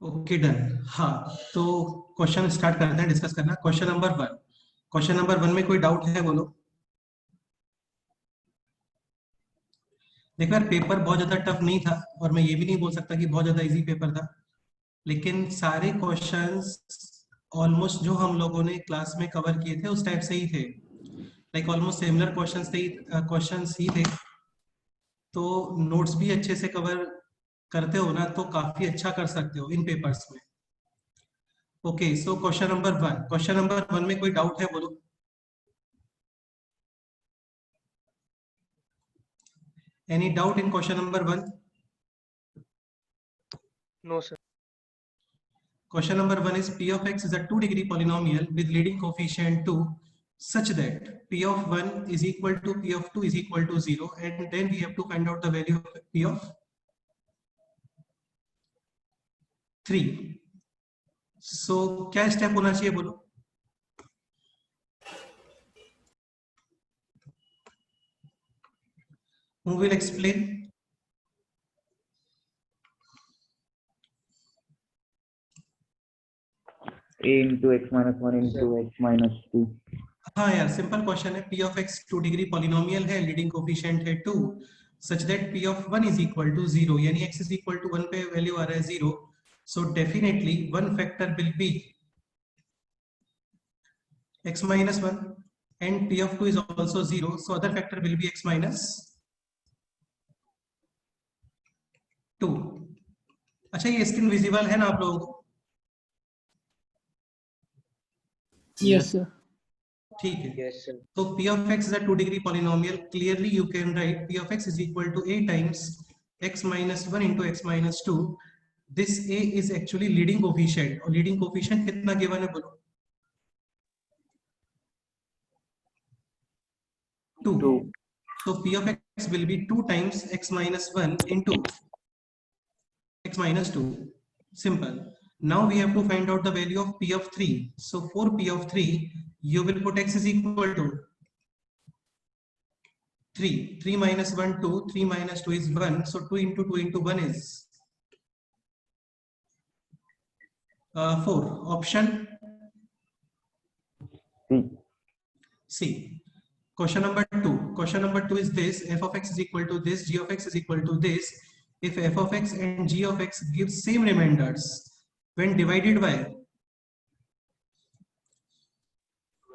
Okay done. हाँ, तो question start करते हैं डिस्कस करना। क्वेश्चन नंबर वन में कोई डाउट है बोलो। देखो यार, पेपर बहुत ज्यादा टफ नहीं था और मैं ये भी नहीं बोल सकता कि बहुत ज्यादा इजी पेपर था, लेकिन सारे क्वेश्चंस ऑलमोस्ट जो हम लोगों ने क्लास में कवर किए थे उस टाइप से ही थे। लाइक ऑलमोस्ट सिमिलर क्वेश्चंस ही थे। तो नोट्स भी अच्छे से कवर करते हो ना तो काफी अच्छा कर सकते हो इन पेपर्स में। Okay, so question number one में कोई डाउट है बोलो। Any doubt in question number 1? No, sir. Question number 1 is P of x is a 2-degree polynomial with leading coefficient 2 such that P of 1 is equal to P of 2 is equal to 0, and then we have to find out the value of P of 3. So क्या step होना चाहिए बोलो। Who will explain? a into x minus 1 into x minus 2. हाँ यार, simple question है। P of x two degree polynomial है, leading coefficient है 2, such that P of 1 is equal to 0, यानी x इज इक्वल टू 1 पे वैल्यू आ रहा है 0, so definitely one factor will be x minus 1 and P of 2 is also 0, so other factor will be x minus 2. अच्छा, ये screen visible है ना आप लोगों को? Yes, sir. ठीक है। Yes, sir. तो P of x is a 2-degree polynomial. Clearly you can write P of x is equal to a times x minus 1 into x minus 2. This a is actually leading coefficient, और leading coefficient कितना given है बोलो? 2. So P of x will be 2 times x minus 1 into x minus 2. Simple. Now we have to find out the value of P of 3. So for P of 3, you will put x is equal to 3. 3 minus 1, 2. 3 minus 2 is 1. So 2 into 2 into 1 is 4. Option C. Question number 2. Question number 2 is this. F of x is equal to this. G of x is equal to this. If f of x and g of x give same remainders when divided by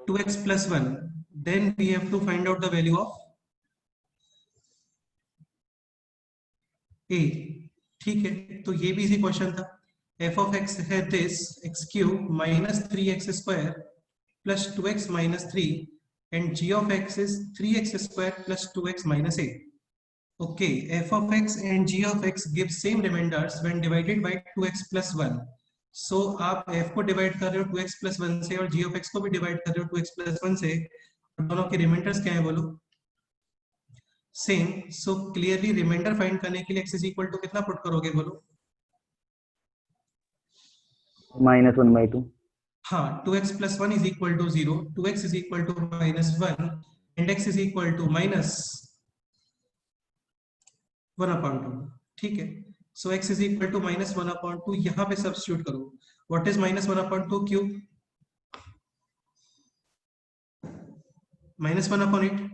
2x plus 1, then we have to find out the value of a. ठीक है, तो ये भी easy question था। f of x है this x cube minus 3x square plus 2x minus 3, and g of x is 3x square plus 2x minus 8. Okay, f of x and g of x give same remainders when divided by 2x plus 1. So आप f को divide कर रहे हो 2x plus 1 से और g of x को भी divide कर रहे हो 2x plus 1 से, दोनों के रिमाइंडर्स क्या है बोलो? Same. So clearly remainder find करने के लिए x इज इक्वल टू कितना पुट करोगे बोलो? -1/2. हाँ, 2x plus 1 is equal to 0, 2x is equal to -1, and x is equal to -1/2. ठीक है, सो x is equal to -1/2, यहाँ पे सब्स्टिट्यूट करो। What is -1/2 cube? -1/8.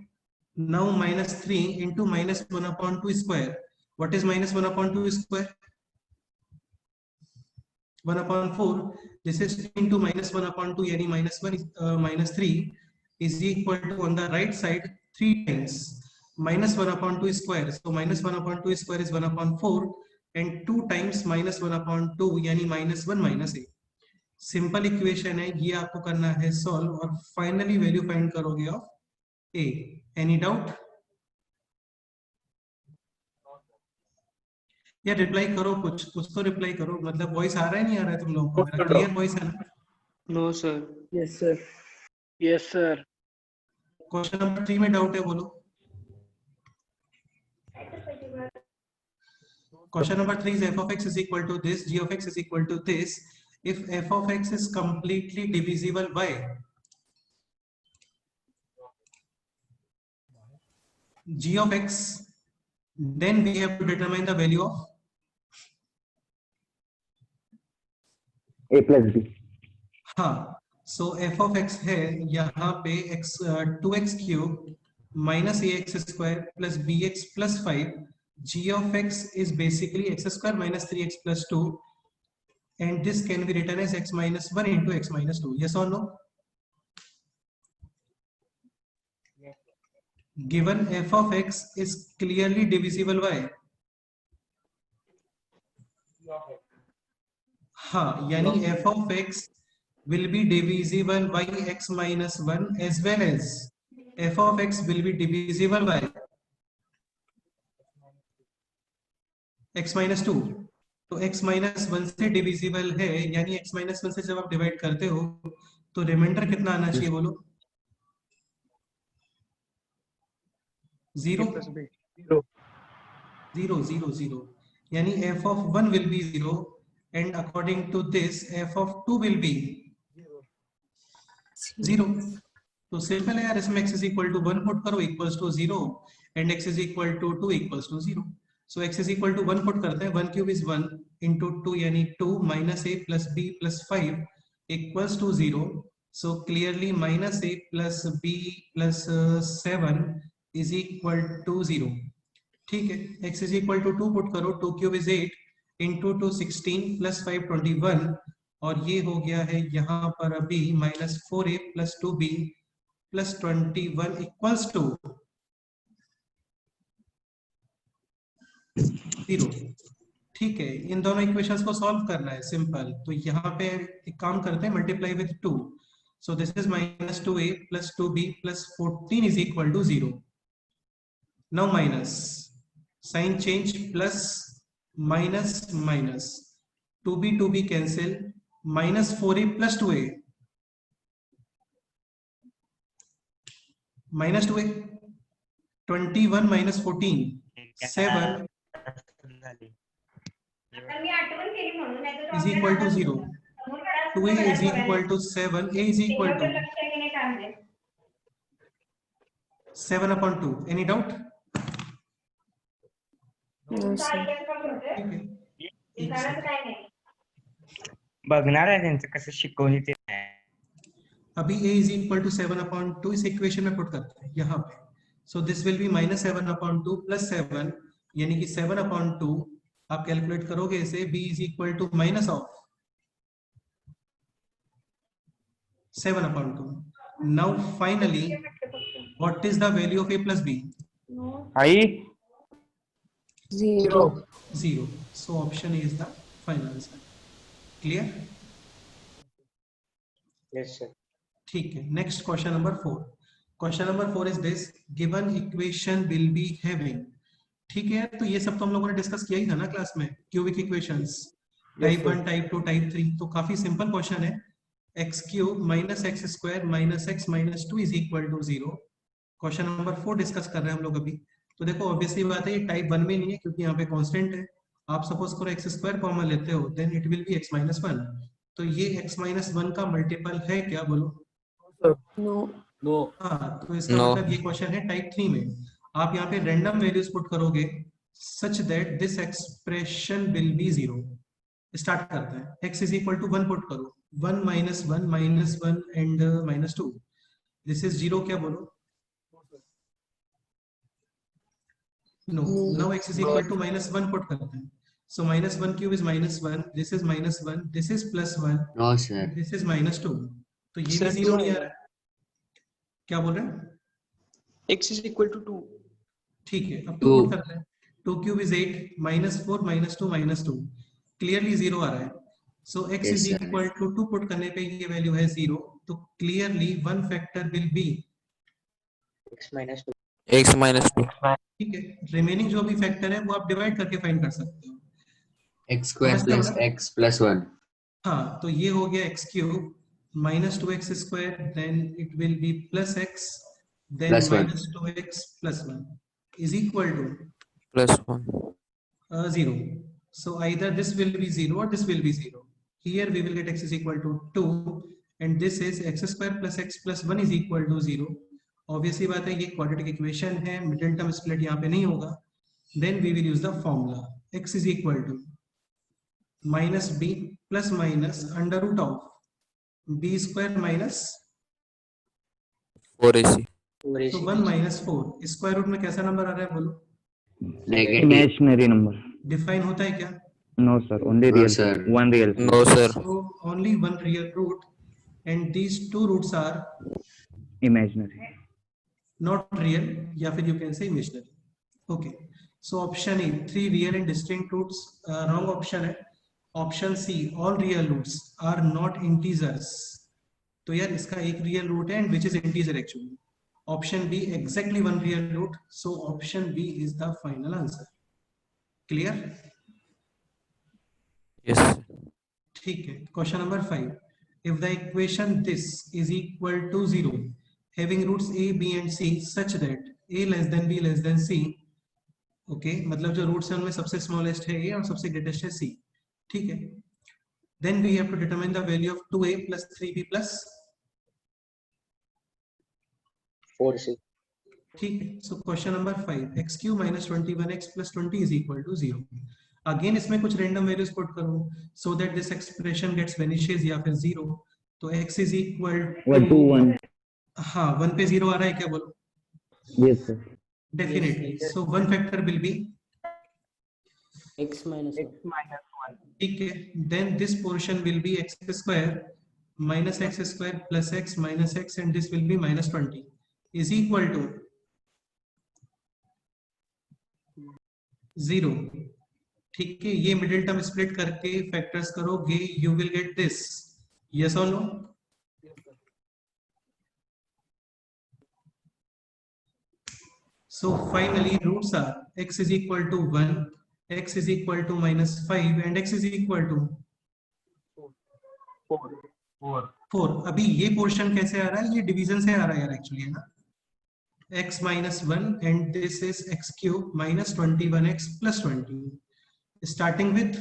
Now -3 into -1/2 square. What is -1/2 square? 1/4. This is 2 into -1/2, यानी -3 is equal to on the right side 3 times -1/2 square. So -1/2 square is 1/4, and 2 times -1/2 यानी -1 minus a. Simple equation है ये, आपको करना है solve और finally value find करोगे of a. Any doubt? या रिप्लाई करो, कुछ तो रिप्लाई करो। मतलब वॉइस आ रहा है नहीं आ रहा है तुम लोगों को? मेरा क्लियर वॉइस है ना? No, sir. Yes, sir. Yes, sir. Question number 3 में डाउट है बोलो। Question number 3 is f of x is equal to this, g of x is equal to this. If f of x is completely divisible by g of x, then we have to determine the value of a plus b. हाँ, सो F of x है यहाँ पे x 2x cube minus a x square plus b x plus 5. G of x is basically x square minus 3x plus 2, and this can be written as x minus 1 into x minus 2. Yes or no? Given f of x is clearly divisible by, हाँ, यानी f of x will be divisible by x minus 1 as well as f of x will be divisible by x minus 2. तो x minus 1 से divisible है, यानी x minus 1 से जब आप divide करते हो तो रिमाइंडर कितना आना चाहिए बोलो? 0 plus b. 0 0 0, यानी f of 1 will be 0, and according to this f of 2 will be 0. तो सिंपल है यार, इसमें x is equal to 1 put करो equals to 0 and x is equal to 2 equals to 0. So x is equal to 1 put करते हैं, 1 cube is 1 into 2 यानी 2 minus a plus b plus 5 equals to 0. So clearly minus a plus b plus 7 is equal to 0. ठीक है, x is equal to 2 put करो, 2 cube is 8 into 2 16 plus 5 21, और ये हो गया है यहाँ पर अभी minus 4a plus 2b plus 21 equals to 0. ठीक है, इन दोनों इक्वेशंस को सॉल्व करना है, सिंपल. तो यहाँ पे एक काम करते हैं, multiply with 2. So this is minus 2a plus 2b plus 14 is equal to 0. Now minus, sign change, plus minus minus, 2b cancel, minus 4a plus 2a minus 2a, 21 minus 14 7 is equal to 0. 2a is equal to 7, a is equal to 7 upon 2. Any doubt? No, sir. बघणार आहे त्यांचं कसं शिकवणी ते. अभी a is equal to 7 upon 2 इस equation में put करते हैं यहाँ पे. So this will be minus 7 upon 2 plus 7, यानी कि 7 upon 2 आप कैलकुलेट करोगे इसे, b is equal to minus of 7 upon 2. Now finally, what is the value of a plus b? I 0. 0. So option A is the final answer. Clear? Yes sir. ठीक है, next question number 4. Question number 4 is this: given equation will be having. ठीक है, तो ये सब तो हम लोगों ने डिस्कस किया ही था ना क्लास में, cubic equations type 1, type 2, type 3. तो काफी सिंपल क्वेश्चन है. x cube minus x square minus x minus 2 is equal to 0. Question number 4 discuss कर रहे हैं हम लोग अभी. तो देखो ऑब्वियसली बात है, ये टाइप 1 में नहीं है क्योंकि यहाँ पे कांस्टेंट है. आप सपोज करो एक्स स्क्वायर कॉमन लेते हो, then it will be x minus 1. तो ये x माइनस 1 का मल्टीपल है क्या बोलो? No. हाँ, तो इसका मतलब ये क्वेश्चन है टाइप 3 में. आप यहाँ पे रैंडम वैल्यूज पुट करोगे such that this expression will be 0. Start करते हैं. x is equal to 1 put करो, 1 minus 1 minus 1 and minus 2. This is 0. क्या बोलो? No. Now x is equal to minus 1 put करते हैं. So minus 1 cube is minus 1. This is minus 1. This is plus 1. No, sir. This is minus 2. तो ये भी 0 नहीं आ रहा है. क्या बोल रहे हैं? X is equal to 2. ठीक है, अब 2 Two. पुट करते हैं. 2 cube is 8 minus 4 minus 2 minus 2. Clearly 0 आ रहा है. So x Yes, is sir. equal to 2 put करने पे ये वैल्यू है 0. तो clearly one factor will be, x minus 2. X minus 2. ठीक है, रिमेनिंग जो भी फैक्टर है वो आप डिवाइड करके फाइंड कर सकते हो. X square plus x plus 1. हाँ, तो ये हो गया x cube minus 2x square, then it will be plus x, then Plus 1. Minus 2x plus 1 is equal to Plus 1. 0. So either this will be 0 or this will be 0. Here we will get x is equal to 2 and this is x square plus x plus 1 is equal to 0. Obviously बात है, ये quadratic equation है, middle term split यहाँ पे नहीं होगा. Then we will use the formula. X is equal to minus b plus minus under root of b square minus 4ac. 4ac. तो 1 minus 4 square root में कैसा नंबर आ रहा है बोलो? Negative. Imaginary number. डिफाइन होता है क्या? No, sir. Only No, real. sir. One real. No, sir. So only one real root, and these two roots are Imaginary. not real, या फिर you can say imaginary. Okay. So option A, 3 real and distinct roots, wrong option है. Option C, all real roots are not integers. तो यार इसका एक real root है and which is integer actually. Option B, exactly one real root. So option B is the final answer. Clear? Yes. ठीक है. Question number 5. If the equation this is equal to 0, having roots a, b and c such that a less than b less than c, okay, मतलब जो roots हैं उनमें सबसे smallest है a और सबसे greatest है c, ठीक है. Then we have to determine the value of 2a plus 3b plus, 4c. ठीक है. So question number 5, x cube minus 21x plus 20 is equal to 0. Again इसमें कुछ random values put करो so that this expression gets vanishes या फिर 0. तो x is equal 1 to 1. हाँ 1 पे 0 आ रहा है क्या बोलो? Yes, sir. Definitely. So one factor will be, x minus 1. ठीक है. Then this portion will be x square minus x square plus x minus x and this will be minus 20 is equal to 0. ठीक है. ये middle term split करके factors करोगे you will get this. Yes or no? So finally roots are x is equal to 1, x is equal to minus 5 and x is equal to 4. अभी ये portion कैसे आ रहा है? ये डिवीजन से आ रहा है यार एक्चुअली, है ना. x minus 1 and this is x cube minus 21x plus 20. Starting with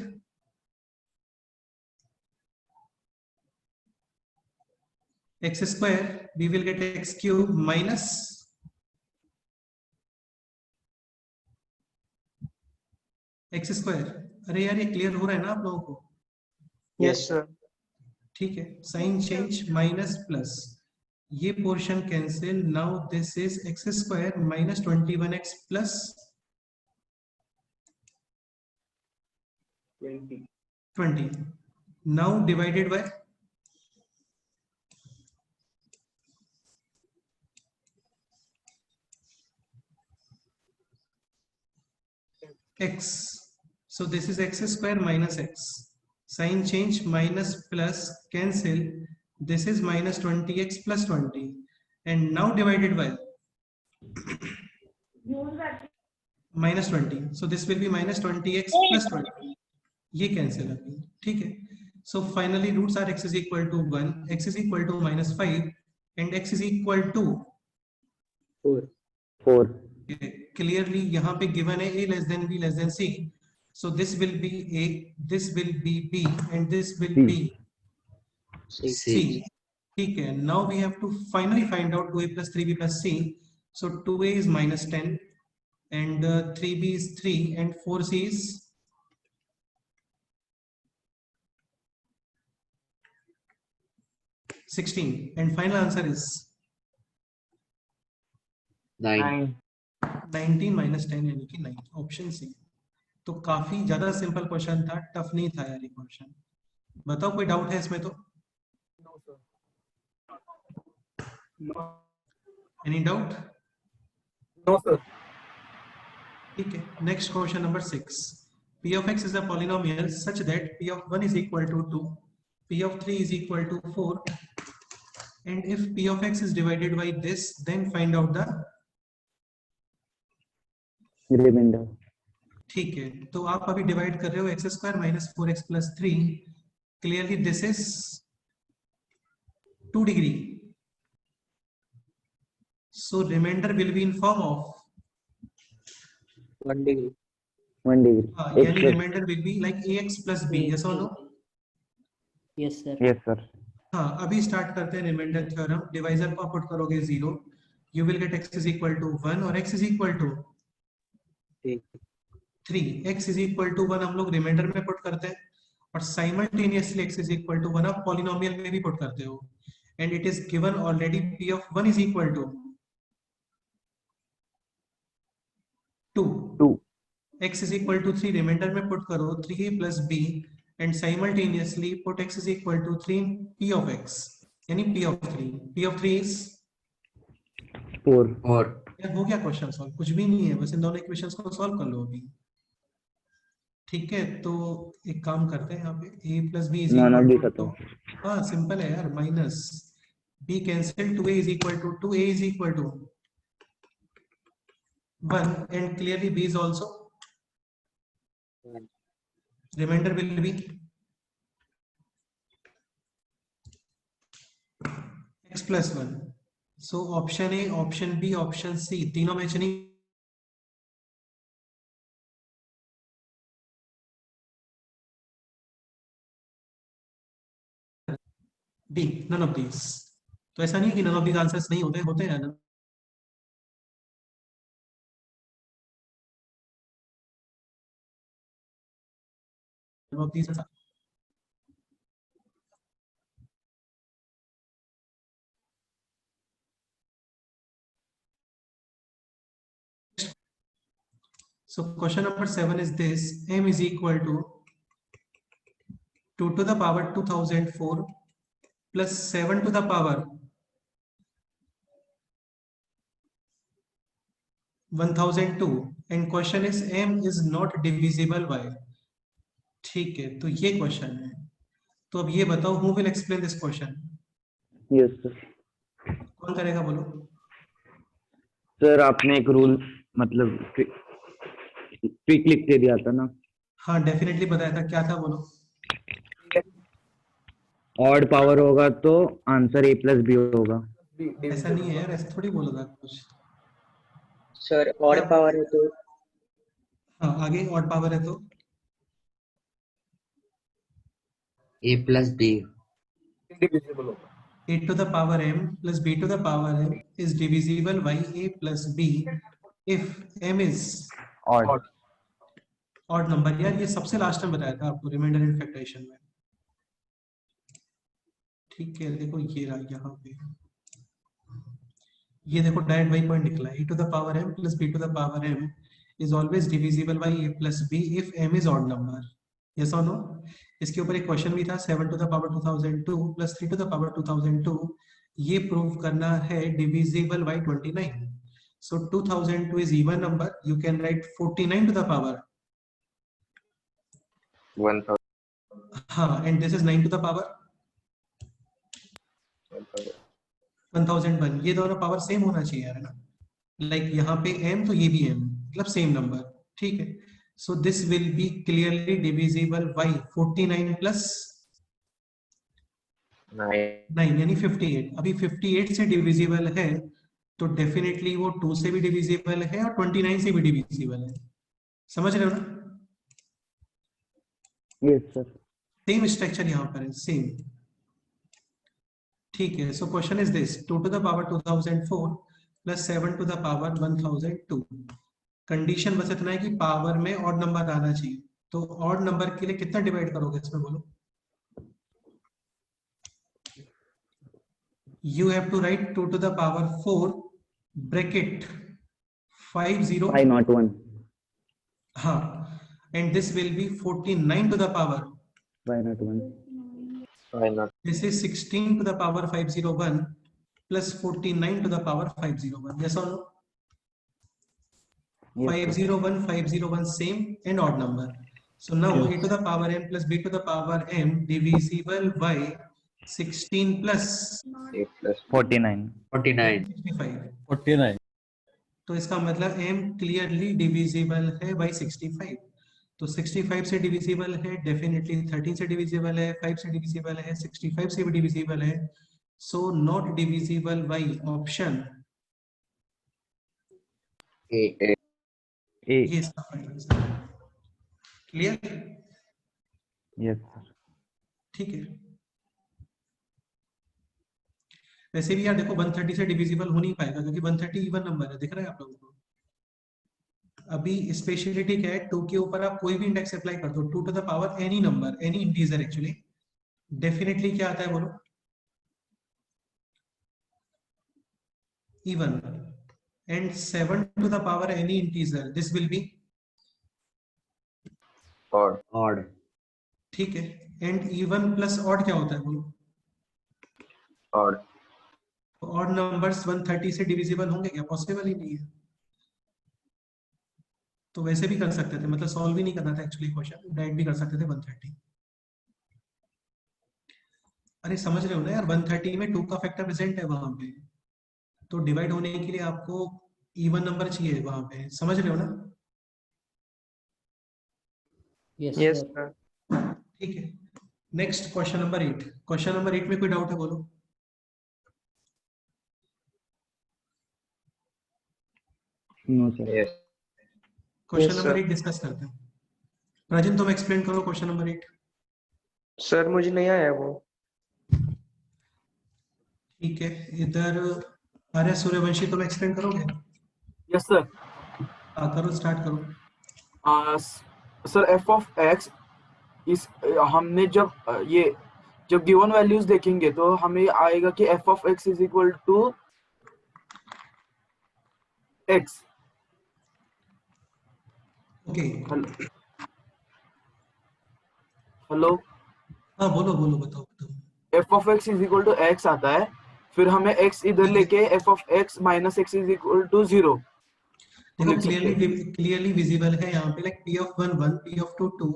x square, we will get x cube minus x square. अरे यार ये क्लियर हो रहा है ना आप लोगों को? Yes, sir. ठीक है. साइन चेंज माइनस प्लस, ये portion cancel. Now this is x square minus 21x plus 20. Now divided by x. So this is x square minus x. Sign change minus plus cancel. This is minus 20x plus 20 and now divided by minus 20. So this will be minus 20x plus 20. ये cancel अभी, ठीक है. So finally roots are x is equal to 1, x is equal to minus 5 and x is equal to 4. 4. clearly यहाँ पे given है a less than b less than c. So this will be a, this will be b and this will be c. ठीक है. Now we have to finally find out 2a plus 3b plus c. So 2a is minus 10 and 3b is 3 and 4c is 16 and final answer is 9. 19 minus 10 यानी कि 9. Option C. तो काफी ज्यादा simple question था, tough नहीं था यार ये क्वेश्चन. बताओ कोई डाउट है इसमें? तो एनी डाउट? No, sir. ठीक है. Next question number 6. p of x is a polynomial such that p of 1 is equal to 2, p of 3 is equal to 4 and if p of x is divided by this then find out the Remainder. ठीक है. तो आप अभी divide कर रहे हो x square minus 4x plus 3. Clearly this is 2 degree. So remainder will be in form of 1 degree. 1 degree. यानी remainder will be like ax plus b. Yes और no? Yes, sir. Yes, sir. हाँ अभी start करते हैं remainder theorem. Divisor को put करोगे 0, you will get x is equal to 1 और x is equal to 3. x is equal to 1 हम लोग रिमाइंडर में पुट करते हैं और simultaneously x is equal to 1 आप पॉलिनोमियल में भी पुट करते हो, and it is given already p of 1 is equal to 2, 2, x is equal to 3, remainder में पुट करो 3a plus b and simultaneously put x is equal to 3 p of x, यानी p of 3. p of 3 is 4. 4. यार हो गया question solve, कुछ भी नहीं है, बस इन दोनों इक्वेशंस को सॉल्व कर लो अभी. ठीक है, तो एक काम करते हैं यहाँ पे a plus b is माना भी equal to खत्म. हाँ सिंपल है यार, minus b cancel 2a is equal to 2a is equal to 1 and clearly b is also remainder will be x plus 1. So option A, option B, option C तीनों में चनी D, none of these. तो ऐसा नहीं है कि none of these answers नहीं होते, होते हैं ना. None of these. So question number 7 is this: m is equal to 2 to the power 2004 plus 7 to the power 1002 and question is m is not divisible by. ठीक है, तो ये question है. तो अब ये बताओ, who will explain this question? Yes sir. कौन करेगा बोलो. सर आपने एक रूल मतलब ट्रिक लिख के दिया था ना. हाँ डेफिनेटली बताया था, क्या था बोलो. ऑड पावर होगा तो आंसर a plus b होगा. ऐसा नहीं है यार, ऐसा थोड़ी बोला था कुछ. सर ऑड पावर है तो हाँ आगे ऑड पावर है तो A plus B. indivisible होगा. a to the power m plus b to the power m is divisible by a plus b if m is odd. odd number. यार ये सबसे लास्ट में बताया था आपको रिमाइंडर एंड फैक्टराइजेशन में. ठीक है, देखो ये रहा यहाँ पे, ये देखो डायरेक्ट वही पॉइंट निकला. a to the power m plus b to the power m is always divisible by a plus b if m is odd number. yes or no? इसके ऊपर एक क्वेश्चन भी था 7 to the power 2002 plus 3 to the power 2002. ये prove करना है divisible by 29. so 2002 is even number. you can write 49 to the power 1000. हाँ, and this is 9 to the power 1001. ये दोनों पावर सेम होना चाहिए यार ना. लाइक यहाँ पे m तो ये भी m, मतलब सेम नंबर. ठीक है, so this will be clearly divisible by 49 plus 9 यानी 58. अभी 58 से डिविजिबल है तो डेफिनेटली वो 2 से भी डिविजिबल है और 29 से भी डिविजिबल है. समझ रहे हो ना? Yes sir. सेम स्ट्रक्चर यहाँ पर है, सेम. ठीक है, so question is this: 2 to the power 2004 plus 7 to the power 1002. Condition बस इतना है कि पावर में ऑड नंबर आना चाहिए. तो ऑड नंबर के लिए कितना डिवाइड करोगे इसमें बोलो. You have to write 2 to the power 4 bracket 50 501. हाँ, and this will be 49 to the power. 501. This is 16 to the power 501 plus 49 to the power 501. Yes or no? Yes, sir. 501 501 same and odd number. So now a to the power m plus b to the power m divisible by 16 plus 49. 49. 65. 49. तो इसका मतलब m clearly divisible है by 65. तो 65 से divisible है, definitely 13 से divisible है, 5 से डिविजिबल है, 65 से भी डिविजिबल है. So not divisible by option A. A. ये इसका फाइनल आंसर है. क्लियर? Yes sir. ठीक है. वैसे भी यार देखो 130 से डिविजिबल हो नहीं पाएगा क्योंकि 130 इवन नंबर है. दिख रहा है आप लोगों को? अभी स्पेशलिटी क्या है, 2 के ऊपर आप कोई भी इंडेक्स अप्लाई कर दो, 2 to the power any number, any integer actually, definitely क्या आता है बोलो, even, and 7 to the power any integer, this will be Odd. odd, ठीक है, and even plus odd क्या होता है बोलो, Odd. odd numbers 130 से डिविजिबल होंगे क्या, पॉसिबल ही नहीं है, तो वैसे भी कर सकते थे, मतलब सॉल्व भी नहीं करना था एक्चुअली क्वेश्चन, डायरेक्ट भी कर सकते थे 130। अरे समझ रहे हो ना यार, 130 में 2 का फैक्टर प्रेजेंट है वहां पे, तो डिवाइड होने के लिए आपको इवन नंबर चाहिए वहां पे, समझ रहे हो ना? Yes, Yes, sir. sir. ठीक है, next question number 8। Question number 8 में कोई डाउट है बोलो? No sir. Yes. Question Yes, नंबर sir. 8 डिस्कस करते हैं। राजन तुम एक्सप्लेन करो क्वेश्चन नंबर 8। सर मुझे नहीं आया वो। ठीक है, इधर आर्य सूर्यवंशी तुम एक्सप्लेन करोगे? Yes sir. करो, स्टार्ट करो। सर एफ ऑफ एक्स इस हमने जब गिवन वैल्यूज देखेंगे तो हमें आएगा कि f of x is equal to x. Okay, hello, हाँ बोलो बोलो, बताओ बताओ। F of x is equal to x आता है, फिर हमें एक्स इधर लेके f of x minus x is equal to 0 देखो लिख सकते हैं। क्लियरली विजिबल है यहाँ पे, like P of 1 1, P of 2 2।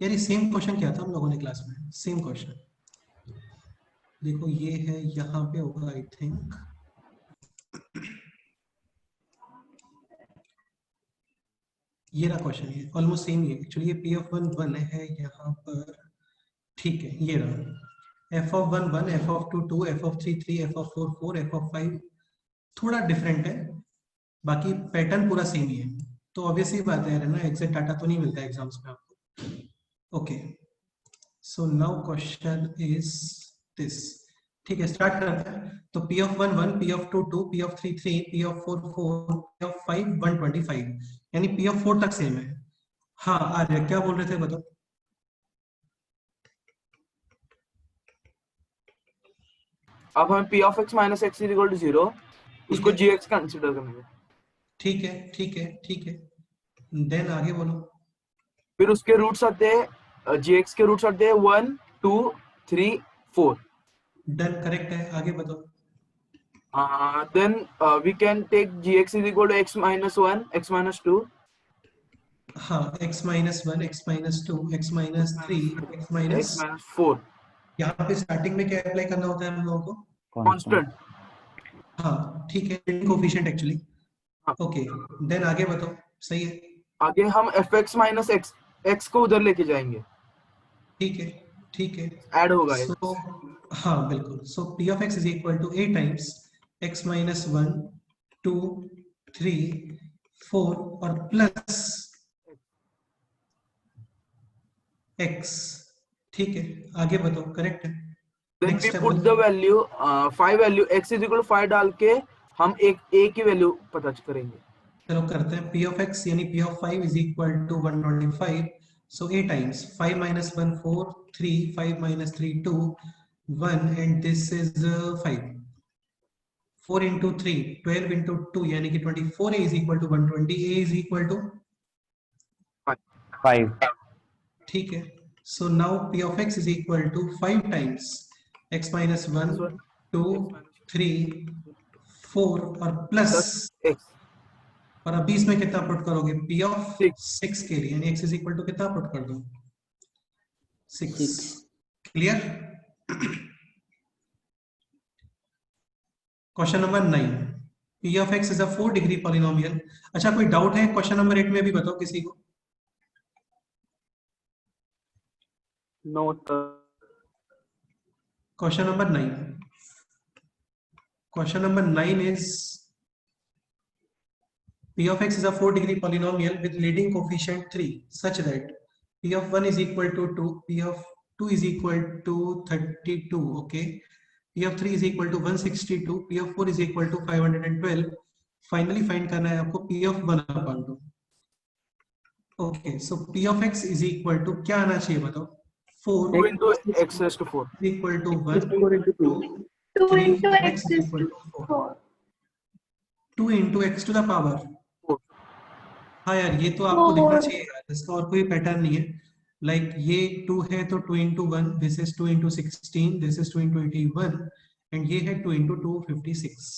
यार ये सेम क्वेश्चन क्या था हम लोगों ने क्लास में, सेम क्वेश्चन। देखो ये है, यहाँ पे होगा आई थिंक, ये रहा क्वेश्चन, ये ऑलमोस्ट सेम ही है एक्चुअली, ये पी ऑफ 1 1 है यहाँ पर, ठीक है, ये रहा F of 1 1, F of 2 2, F of 3 3, F of 4 4, F of 5 थोड़ा डिफरेंट है, बाकी पैटर्न पूरा सेम ही है। तो ऑब्वियसली बात है ना, एग्जैक्ट डाटा तो नहीं मिलता एग्जाम्स में आपको। Okay, so now question is this. ठीक है, स्टार्ट करते हैं। तो P of 1 1, P of 2 2, P of 3 3, P of 4 4, P of 5 125, यानी पी ऑफ 4 तक सेम है। हाँ आर्य क्या बोल रहे थे बताओ? अब हमें p of x minus x is equal to 0 उसको है। जी एक्स कंसिडर करेंगे। ठीक है ठीक है ठीक है, देन आगे बोलो। फिर उसके रूट्स आते हैं, जी एक्स के रूट्स आते हैं 1 2 3 4। डन, करेक्ट है, आगे बताओ। Then we can take gx is equal to x minus 1, x minus 2. हाँ, x minus 1, x minus 2, x minus 3, x minus, x minus 4 यहाँ पे स्टार्टिंग में क्या अप्लाई करना होता है हम लोगों को? constant. हाँ ठीक है, कोफिशिएंट एक्चुअली। हाँ। ओके, देन आगे बताओ, सही है। आगे हम fx minus x x को उधर लेके जाएंगे, ठीक है ठीक है, ऐड होगा ये। सो हाँ बिल्कुल, so P of x is equal to a times x minus 1 2 3 4 और प्लस एक्स। ठीक है, आगे बताओ, करेक्ट है। Then next we step put the value 5 value x is equal to 5 डाल के हम एक a की वैल्यू पता करेंगे। चलो करते हैं। p ऑफ x यानी p ऑफ 5 is equal to 125, so a times 5 minus 1 4 3, 5 minus 3 2 1, and this is 5, 4 into 3 12 into 2 यानी कि 24, a is equal to 120, a is equal to 5। ठीक है, so now p of x is equal to 5 times x minus 1 2 3 4 और plus x और अभी इसमें कितना put करोगे? p ऑफ 6 6 के लिए, यानी x is equal to कितना पुट कर दो? 6। 6. Clear? Question number 9, p of x is a 4 degree polynomial. अच्छा, कोई डाउट है क्वेश्चन नंबर 8 में भी बताओ किसी को? Note question number 9, question number 9 is p of x is a 4 degree polynomial with leading coefficient 3 such that p of 1 is equal to 2, p of 2 is equal to 32, okay, p of 3 is equal to 162, p of 4 is equal to 512। Finally find करना है आपको p of 1 upon 2। Okay, so p of x is equal to क्या आना चाहिए बताओ? 4 2 into x raised to 4. is equal to 1, 4 into 2. 2 3 into and x x is is equal to to 4. 4. 2 into x to the power. 4. हाँ यार, ये तो आपको दिखना 4. चाहिए यार, इसका और कोई पैटर्न नहीं है. लाइक ये 2 है तो 2 into 1, this is 2 into 16, this is 2 into 81, and ये है 2 into 256.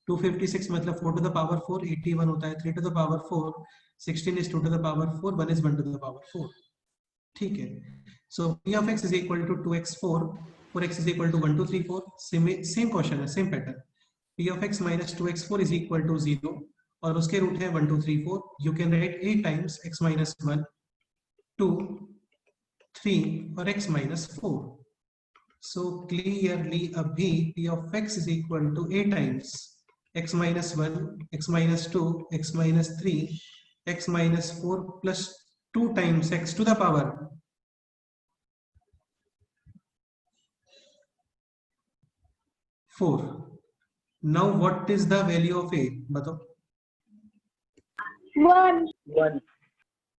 256 मतलब 4 to the power 4, 81 होता है 3 to the power 4, 16 is 2 to the power 4, 1 is 1 to the power 4. ठीक है, so p of x is equal to 2x4, 4x is equal to 1 2 3 4. Same question है, same pattern. p of x minus 2x4 is equal to 0 और उसके root है 1 2 3 4. You can write 8 times x minus 1, 2, 3 और x minus 4. So clearly अभी p of x is equal to 8 times x minus 1, x minus 2, x minus 3, x minus 4 plus 2 times x to the power 4. Now what is the value of a? बताओ. 1. 1.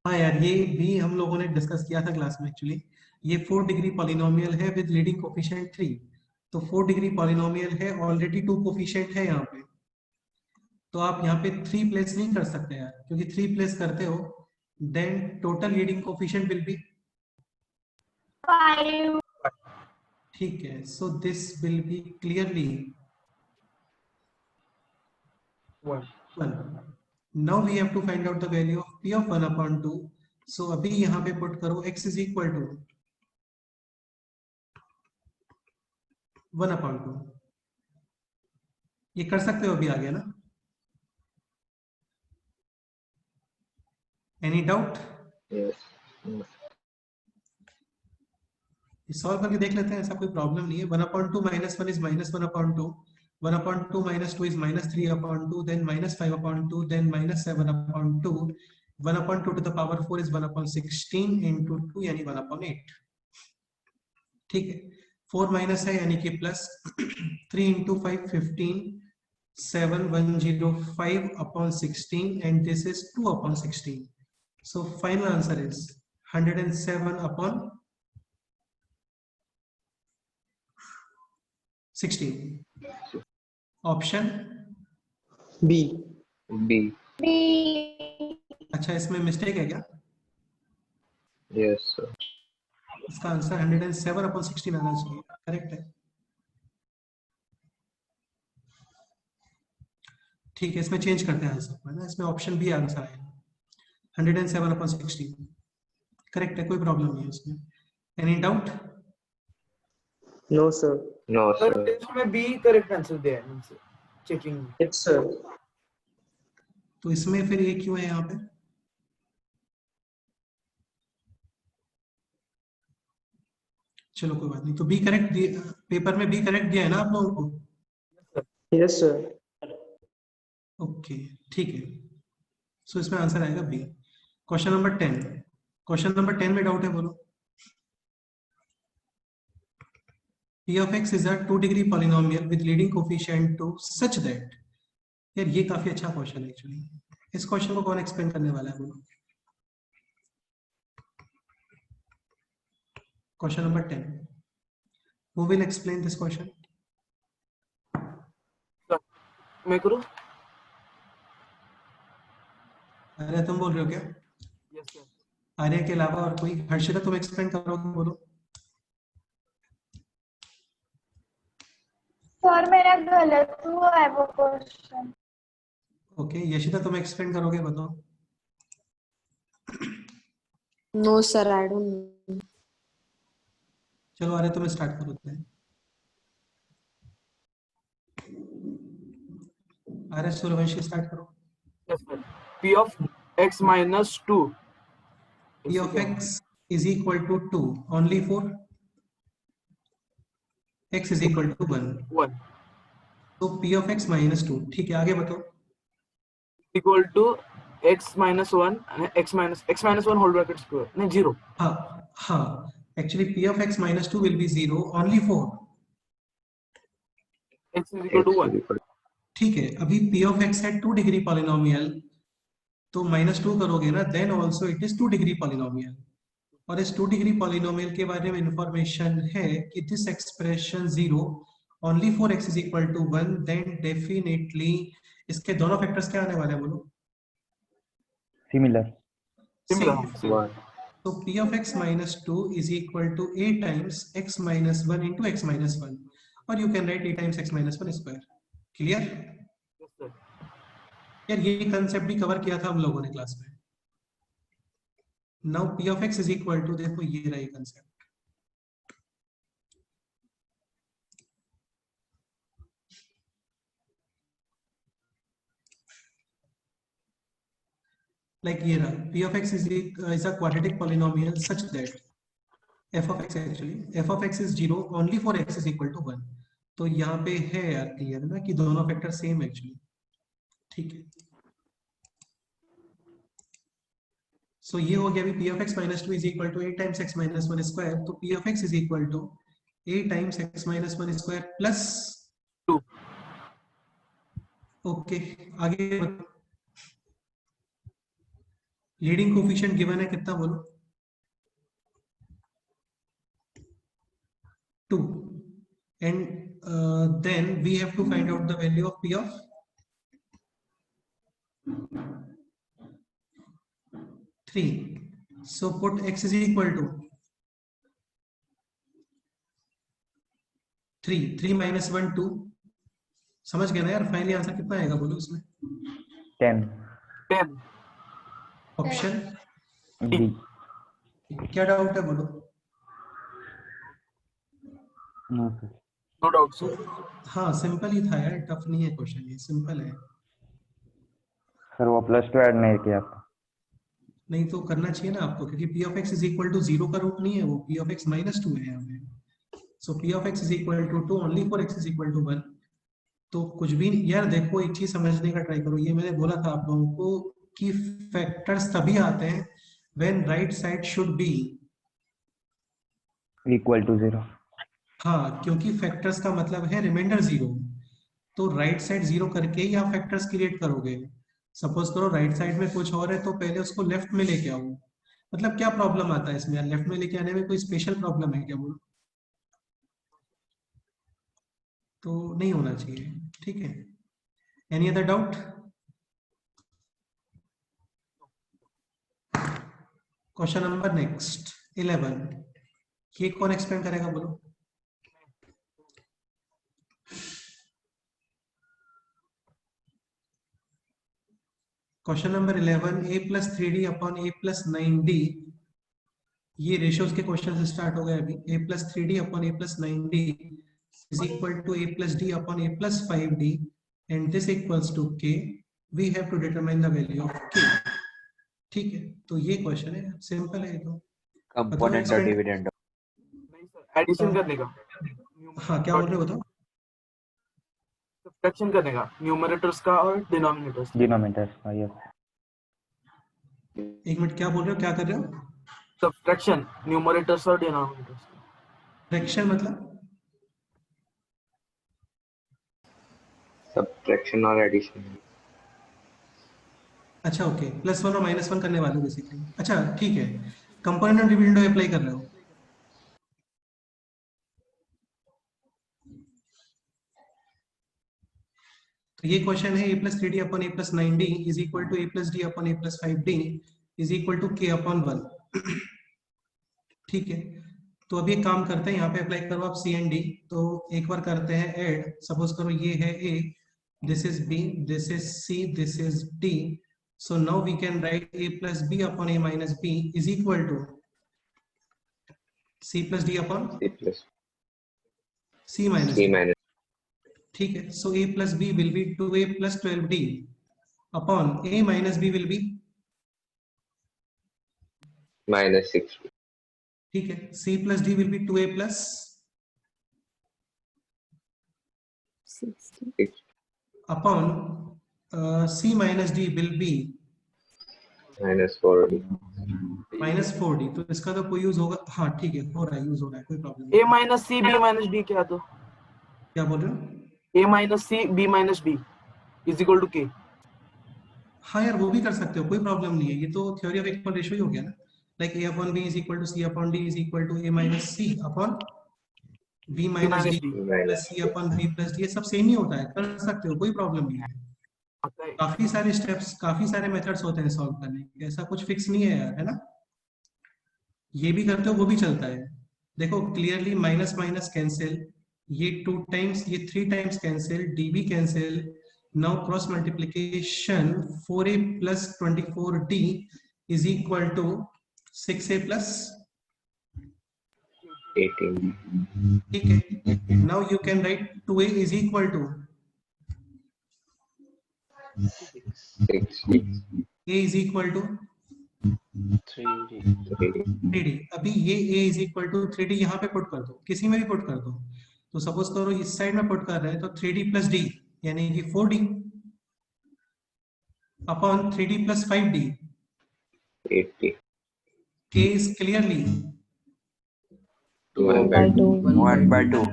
हाँ यार, ये भी हम लोगों ने discuss किया था क्लास में. एक्चुअली ये 4 डिग्री पॉलिनोमियल है विद लीडिंग कोफिशिएंट 3. तो 4 डिग्री पॉलिनोमियल है, ऑलरेडी 2 कोफिशिएंट है यहाँ पे, तो आप यहाँ पे 3 प्लेस नहीं कर सकते यार, क्योंकि 3 प्लेस करते हो then total leading coefficient will be 5. ठीक है. So this will be clearly 1. 1. Now we have to find out the value of p of 1 upon 2. So अभी यहाँ पे पुट करो x is equal to 1 upon 2. ये कर सकते हो अभी आगे ना? Any doubt? Yes. Yes. Solve करके देख लेते हैं, ऐसा कोई प्रॉब्लम नहीं है. 1 upon 2 minus 1 is minus 1 upon 2. 1 upon 2 minus 2 is minus 3 upon 2, then minus 5 upon 2, then minus 7 upon 2. 1 upon 2 to the power 4 is 1 upon 16 into 2 यानी 1 upon 8. ठीक है, 4 माइनस है यानी कि plus. 3 into 5 15, 7 105 upon 16 and this is 2 upon 16. So final answer is 107 upon 16. Option B. B. B. अच्छा, इसमें mistake है क्या? Yes, sir. इसका आंसर 107 upon 16 आना चाहिए. करेक्ट है. ठीक है, इसमें चेंज करते हैं आंसर को ना, इसमें ऑप्शन बी आंसर आएगा 107 upon 16. करेक्ट है, कोई प्रॉब्लम नहीं है इसमें. Any doubt? No, sir. No, sir sir. Test में बी करेक्ट आंसर दिया है मुझसे चेकिंग में. Yes, sir. तो इसमें फिर ये क्यों है यहाँ पे? चलो कोई बात नहीं. तो बी करेक्ट पेपर में बी करेक्ट दिया है ना आप लोगों को? Yes, sir. ओके, ठीक है. सो इसमें आंसर आएगा B. Question number 10. Question number 10 में डाउट है बोलो. p of x is a 2 degree polynomial with leading coefficient to such that. यार ये काफी अच्छा क्वेश्चन है एक्चुअली. इस क्वेश्चन को कौन एक्सप्लेन करने वाला है बोलो? Question number 10. Who will explain this question? मैं करूं? आर्या तुम बोल रहे हो क्या? Yes sir. आर्या के अलावा और कोई? हर्षिता तुम एक्सप्लेन करोगे बोलो. सर मेरा गलत हुआ है वो क्वेश्चन. ओके, यशिता तुम एक्सप्लेन करोगे बताओ. No, sir, I don't know. चलो आर्या तुम स्टार्ट करो. आर्या सूर्यवंशी स्टार्ट करो. Yes sir. p of x minus 2. p of x is equal to 2 only for x is equal to 1. 1 तो p of x minus 2. ठीक है, आगे बताओ. equal to x minus 1 x minus 1 whole bracket square नहीं 0. हाँ हाँ, actually p of x minus 2 will be 0 only for x is equal to 1. ठीक है. अभी p of x है 2 डिग्री पॉलिनोमियल तो -2 करोगे ना, then also it is 2 degree polynomial. और इस 2 डिग्री पॉलिनोमियल के बारे में इंफॉर्मेशन है कि this expression 0 only for x is equal to 1, then definitely इसके दोनों फैक्टर्स क्या आने वाले हैं बोलो? Similar. Same. One. So p of x minus 2 is equal to a times x minus 1 into x minus 1, or you can write a times x minus 1 square. Clear? Yes, sir. यार ये concept भी cover किया था हम लोगों ने class में। Now p of x is equal to, देखो ये रहा कंसेप्ट, like ये रहा, p of x is a quadratic polynomial such that f of x is 0 only for x is equal to 1। तो यहाँ पे है यार क्लियर ना कि दोनों फैक्टर सेम एक्चुअली, ठीक है। सो ये हो गया अभी p of x minus 2 is equal to a times x minus 1 square, तो p of x is equal to a times x minus 1 square plus 2। Okay, आगे लीडिंग कोफिशिएंट गिवन है कितना बोलो? 2, and then we have to find out the value of p of 3। so put x is equal to 3 minus 1 2, समझ गए ना यार? Finally answer कितना आएगा बोलो इसमें? 10 10। Option B। क्या डाउट है बोलो? No sir. No doubt sir. हाँ सिंपल ही था यार, टफ नहीं है क्वेश्चन, ये सिंपल है। सर वो +2 ऐड नहीं किया था। नहीं तो करना चाहिए ना आपको, क्योंकि p of x is equal to 0 का रूट नहीं है वो, p of x minus 2 है यहाँ पे। so p of x is equal to 2 only for x is equal to 1। तो कुछ भी यार देखो, एक चीज समझने का ट्राई करो, ये मैंने बोला था आप लोगों को कि फैक्टर्स तभी आते हैं when right side should be equal to 0। हाँ, क्योंकि फैक्टर्स का मतलब है रिमाइंडर 0, तो राइट साइड 0 करके ही आप फैक्टर्स क्रिएट करोगे। सपोज करो राइट साइड में कुछ और है तो पहले उसको लेफ्ट में लेके आओ। मतलब क्या प्रॉब्लम आता है इसमें यार? लेफ्ट में लेके आने में कोई स्पेशल प्रॉब्लम है क्या बोलो? तो नहीं होना चाहिए, ठीक है। Any other doubt? Question number next 11, ये कौन एक्सप्लेन करेगा बोलो? Question number 11, a plus 3d upon a plus 9d, ये रेशियोज के क्वेश्चन से स्टार्ट हो गए अभी। a plus 3d upon a plus 9d is equal to a plus d upon a plus 5d and this equals to k। we have to determine the value of k। ठीक है, तो ये question है, simple है ये तो। Component और dividend. नहीं सर, एडिशन करने का। हाँ क्या बोल रहे हो बताओ? सब्ट्रैक्शन करने का, न्यूमरेटर्स का और डिनोमिनेटर्स। डिनोमिनेटर्स का। यस। एक मिनट, क्या बोल रहे हो, क्या कर रहे हो? सब्ट्रैक्शन, न्यूमरेटर्स और डिनोमिनेटर्स। फ्रैक्शन मतलब? सब्ट्रैक्शन और एडिशन। अच्छा ओके, +1 और -1 करने वाले हो बेसिकली। अच्छा ठीक है, कंपोनेंट और डिविडेंड अप्लाई कर रहे हो। तो ये क्वेश्चन है a plus 3d upon a plus 9d is equal to a plus d upon a plus 5d is equal to k upon 1। ठीक है, तो अब ये काम करते हैं, यहाँ पे अप्लाई करो आप c and d। तो एक बार करते हैं ऐड। सपोज करो ये है a, this is b, this is c, this is d। so now we can write a plus b upon a minus b is equal to c plus d upon c minus d। ठीक है, so a plus b will be 2a plus 12d upon a minus b will be -6। ठीक है, c plus d will be 2a plus 60 upon c minus d will be -4d। -4d। तो इसका तो कोई use होगा? हाँ ठीक है, हो रहा है, यूज हो रहा है, कोई प्रॉब्लम नहीं। a minus c b minus d क्या? तो क्या बोल रहे हो? a minus c b minus d is equal to k। हाँ यार वो भी कर सकते हो, कोई प्रॉब्लम नहीं है, ये तो थ्योरी ऑफ इक्वल रेशियो ही हो गया ना, like a upon b is equal to c upon d is equal to a minus c upon b minus d plus c upon b plus d, ये सब same ही होता है, कर सकते हो, कोई प्रॉब्लम नहीं है। काफी सारे स्टेप्स, काफी सारे मेथड्स होते हैं सॉल्व करने के, ऐसा कुछ फिक्स नहीं है यार, है ना। ये भी करते हो वो भी चलता है। देखो क्लियरली माइनस माइनस कैंसिल, ये 2 टाइम्स, ये 3 टाइम्स कैंसिल, डी भी cancel. Now cross multiplication 4a plus 24d is equal to 6a plus 18. ठीक है। Now you can write 2a is equal to 6. a is equal to 3d। अभी ये a is equal to 3d यहाँ पे put कर दो, किसी में भी पुट कर दो। तो सपोज करो इस साइड में पुट कर रहे हैं तो 3d plus d यानी कि 4d upon 3d plus 5d। 80. k is clearly 1/2. 1/2.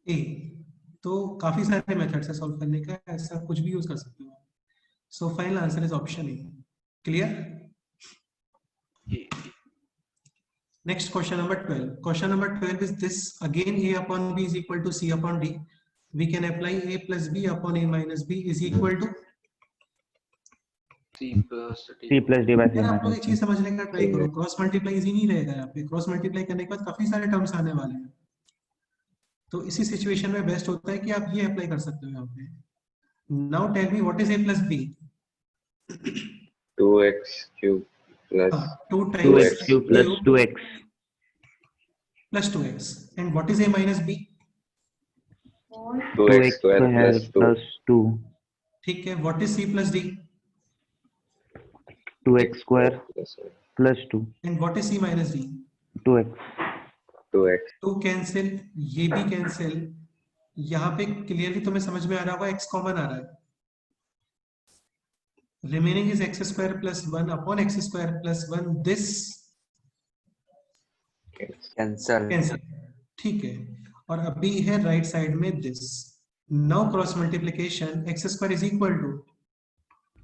a। तो काफी सारे मेथड्स है सॉल्व करने का, ऐसा कुछ भी यूज कर सकते हो। सो final answer is option A. Clear? Next question number 12। Question number 12 is this, again a upon b is equal to c upon d, we can apply a plus b upon a minus b is equal to c plus d by c यार आप लोग minus एक चीज समझने का try करो, cross multiply easy नहीं रहेगा यहाँ पे, क्रॉस मल्टीप्लाई करने के बाद काफी सारे टर्म्स आने वाले हैं, तो इसी सिचुएशन में बेस्ट होता है कि आप ये अप्लाई कर सकते हो यहाँ पे। Now tell me what is a plus b। 2x cube plus 2 times 2x cube plus 2x plus 2x, and what is a minus b? 2x square plus 2. plus 2 ठीक है, what is c plus d? 2x square Plus plus 2 and what is c minus d? 2x 2x. 2 cancel, ये भी cancel, यहाँ पे clearly तुम्हें समझ में आ रहा होगा x कॉमन आ रहा है, remaining is x square plus 1 upon x square plus 1, this Cancel. Cancel, ठीक है। और अभी है राइट साइड में this. Now cross multiplication x स्क्वायर is equal to,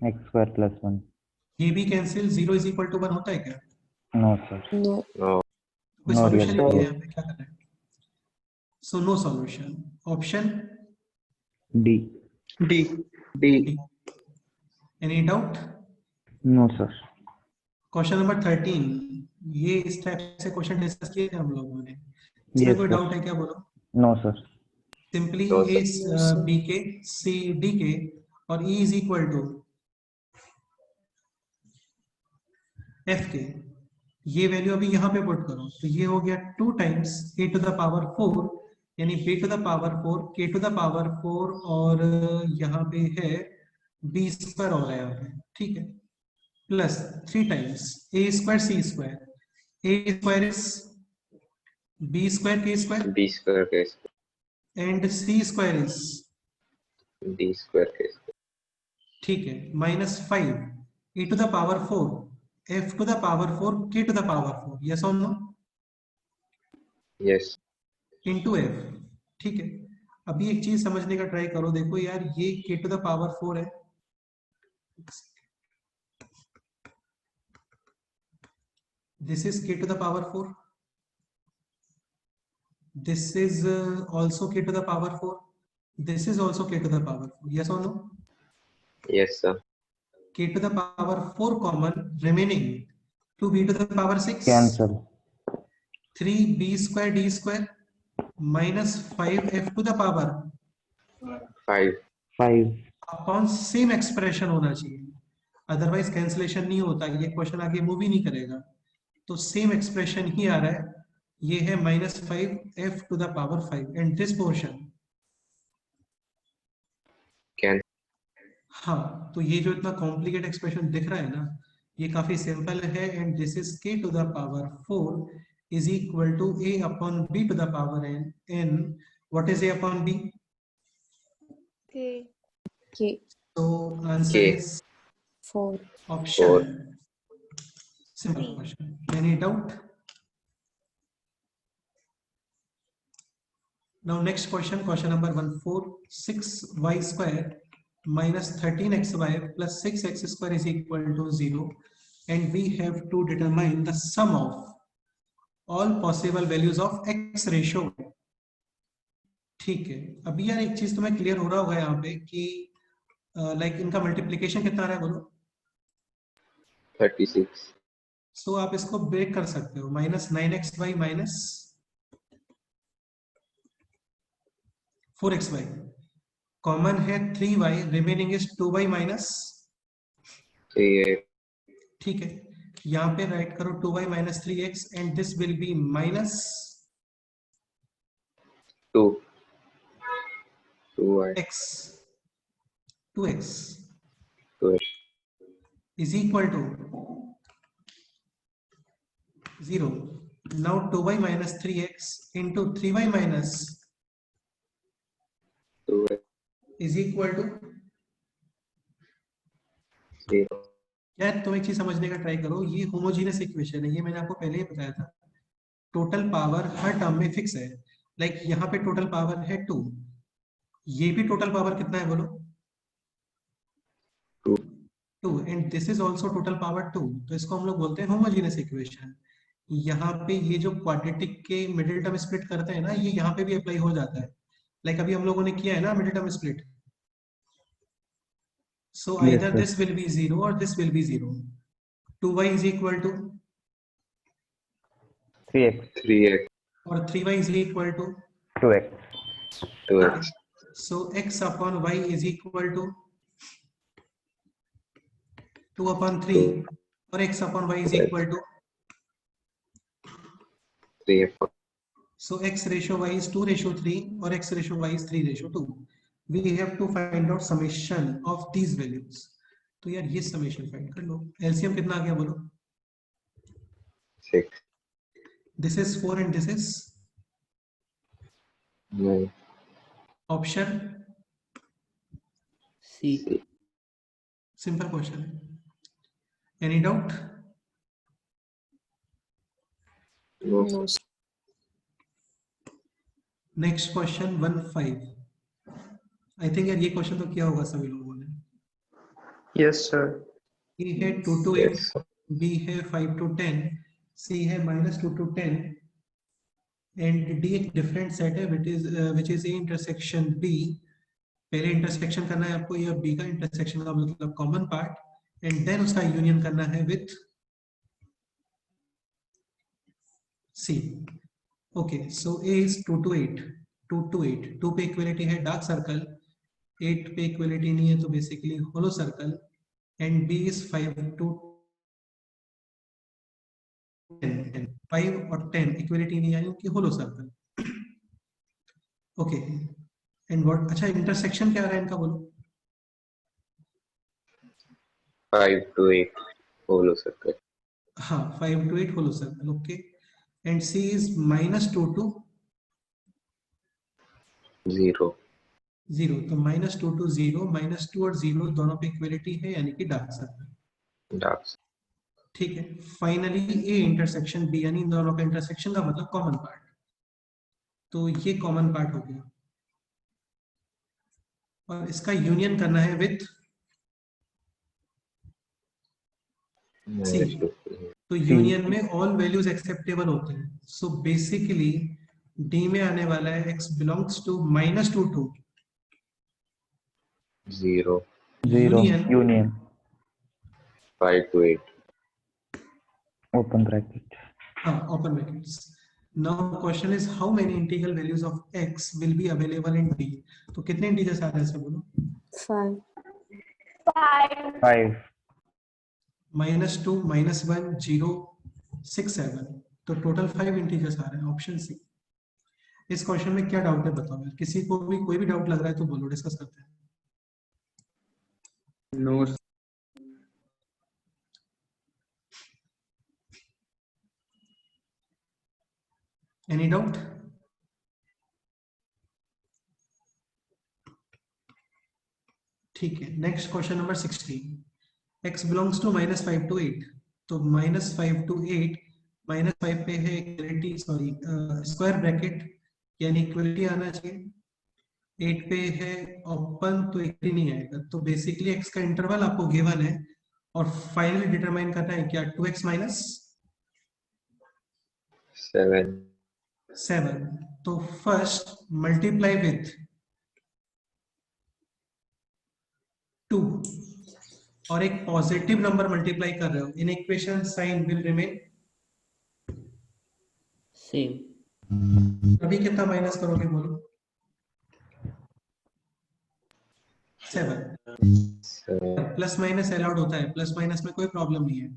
x square plus 1 ये भी कैंसिल, 0 इज इक्वल टू 1 होता है क्या? no sir No. No. कोई No, सॉल्यूशन really. नहीं है यहाँ पे, क्या करना है? So no solution, option d D. Any doubt? no sir question number 13, ये इस टाइप से क्वेश्चन डिस्कस किए थे हम लोगों ने, इसमें Yes, कोई sir. डाउट है क्या? बोलो। no sir simply No, A B के, सी डी के और E is equal to F के, ये वैल्यू अभी यहाँ पे पुट करो, तो ये हो गया 2 times a to the power 4 यानी बी टू द पावर 4 के टू द पावर 4 और यहाँ पे है बी स्क्वायर हो रहा है यहाँ पे, ठीक है, plus 3 times a square c square, a square is b square k square B square k square. And c square is, D square k square. ठीक है, minus 5 e to the power 4 f to the power 4 k to the power 4, yes और no? Yes. Into f, ठीक है। अभी एक चीज समझने का ट्राई करो, देखो यार ये k टू द पावर 4 है, this is k to the power 4, this is also k to the power 4, this is also k to the power 4, yes or no? Yes, sir. k to the power 4 common, remaining 2b to the power 6, cancel 3b square d square minus 5f to the power 5. 5 upon same expression होना चाहिए, otherwise cancellation नहीं होता, ये question आगे move ही नहीं करेगा, तो same expression ही आ रहा है, ये है -5f to the power 5 and this portion, Can. हाँ, तो ये जो इतना कॉम्प्लिकेट एक्सप्रेशन दिख रहा है ना, ये काफी सिंपल है, and this is k to the power 4 is equal to a upon b to the power n, what is a upon b? K. तो आंसर K. इज 4. Option, simple question, any doubt? Now next question, question number 14, 6y square minus 13xy plus 6x square is equal to 0, and we have to determine the sum of all possible values of x ratio. ठीक है, अभी यार एक चीज तुम्हें clear हो रहा होगा यहाँ पे कि लाइक इनका मल्टीप्लीकेशन कितना आ रहा है बोलो? 36. सो आप इसको ब्रेक कर सकते हो, minus 9xy minus 4xy, common है 3y, remaining is 2y minus, 3x. ठीक है, यहाँ पे राइट करो 2y minus 3x and this will B minus 2. 2y. x, 2x 2x. is equal to 0. Now 2y minus 3x into 3y minus 2x. is equal to, 0. यार तुम एक चीज समझने का ट्राई करो, ये होमोजीनियस इक्वेशन है, ये मैंने आपको पहले ही बताया था, टोटल पावर हर टर्म में फिक्स है, लाइक यहाँ पे टोटल पावर है 2, ये भी टोटल पावर कितना है बोलो? 2, and this is also total power 2, तो इसको हम लोग बोलते हैं होमोजीनियस इक्वेशन। यहाँ पे ये जो क्वाड्रेटिक के मिडिल टर्म स्प्लिट करते हैं ना, ये यहाँ पे भी अप्लाई हो जाता है, लाइक अभी हम लोगों ने किया है ना middle term split, so either this will be 0 or this will be 0. 2y is equal to 3x. 3x. or 3y is equal to 2x. 2x. so x upon y is equal to 2 upon 3 or x upon y is equal to 3 upon. so x ratio y is 2 ratio 3 or x ratio y is 3 ratio 2. We have to find out summation of these values. तो यार ये summation find कर लो, LCM कितना आ गया बोलो? 6. This is 4 and this is 9. option C. simple question. Any doubt? No. No, sir. Next question 1-5. I think यार ये question तो किया होगा सभी लोगों ने। Yes, sir. A है 2 to 8, Yes. B है 5 to 10, C है -2 to 10, and D एक डिफरेंट सेट है which is A intersection B. पहले इंटरसेक्शन करना है आपको या B का इंटरसेक्शन का मतलब कॉमन पार्ट, एंड देन उसका यूनियन करना है with C. Okay, so A is 2 to 8, 2 to 8, 2 पे इक्वलिटी है डार्क सर्कल, 8 पे इक्वलिटी नहीं है तो basically hollow circle, and B is 5 to 10, 5 और 10 इक्वलिटी नहीं यानी कि होलो सर्कल। ओके, एंड व्हाट, अच्छा इंटरसेक्शन क्या आ रहा है इनका बोलो? 5 to 8 hollow circle. हाँ, 5 to 8 hollow circle, okay, and C is -2 to 0. 0, तो -2 to 0, -2 और 0 दोनों पे इक्वलिटी है यानी कि डार्क सर्कल। Dark. ठीक है, फाइनली A इंटरसेक्शन B यानी इन दोनों का इंटरसेक्शन का मतलब कॉमन पार्ट, तो ये कॉमन पार्ट हो गया और इसका यूनियन करना है विथ C। तो यूनियन में ऑल वैल्यूज एक्सेप्टेबल होते हैं, सो बेसिकली D में आने वाला है x belongs to -2 to 0. Union. 5 to 8. Open bracket. हाँ, open brackets. Now question is how many integral values of x will be available in D? तो कितने इंटीजर्स आ रहे हैं इसमें बोलो? 5. 5. -2, -1, 0, 6, 7, तो टोटल 5 इंटीजर्स आ रहे हैं, ऑप्शन सी। इस क्वेश्चन में क्या डाउट है बताओ यार, किसी को भी कोई भी डाउट लग रहा है तो बोलो, डिस्कस करते हैं। No. Any doubt? ठीक है, next question number 16, x belongs to -5 to 8, तो -5 to 8, -5 पे है इक्वलिटी, सॉरी स्क्वायर ब्रैकेट यानी इक्वलिटी आना चाहिए, 8 पे है ओपन तो 8 ही नहीं आएगा, तो बेसिकली x का इंटरवल आपको गिवन है और फाइनली डिटरमाइन करना है क्या 2x माइनस 7. 7। तो फर्स्ट मल्टीप्लाई विथ 2 और एक पॉजिटिव नंबर मल्टीप्लाई कर रहे हो, inequation sign will remain same. अभी कितना माइनस करोगे बोलो? 7। 7. प्लस माइनस अलाउड होता है, प्लस माइनस में कोई प्रॉब्लम नहीं है,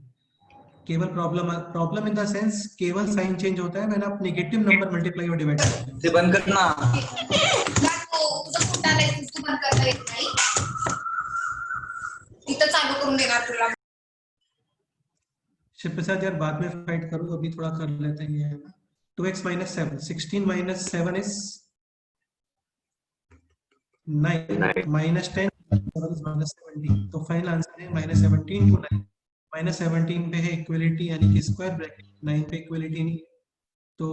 केवल प्रॉब्लम इन द सेंस केवल साइन चेंज होता है व्हेन आप नेगेटिव नंबर मल्टीप्लाई और डिवाइड करते हैं। ते बंद कर ना. तुझा कुठला लायसन्स तू बंद करता येत नाही, तिथं चालू करून देणार तुला। शिव प्रसाद यार बाद में फाइट करो, अभी थोड़ा कर लेते हैं ये। 2x minus 7, 16 minus 7 is 9, minus 10 minus 17, तो फाइनल आंसर है माइनस 17 टू 9। माइनस 17 पे है इक्वलिटी यानी कि स्क्वायर ब्रैकेट, 9 पे इक्वलिटी नहीं है तो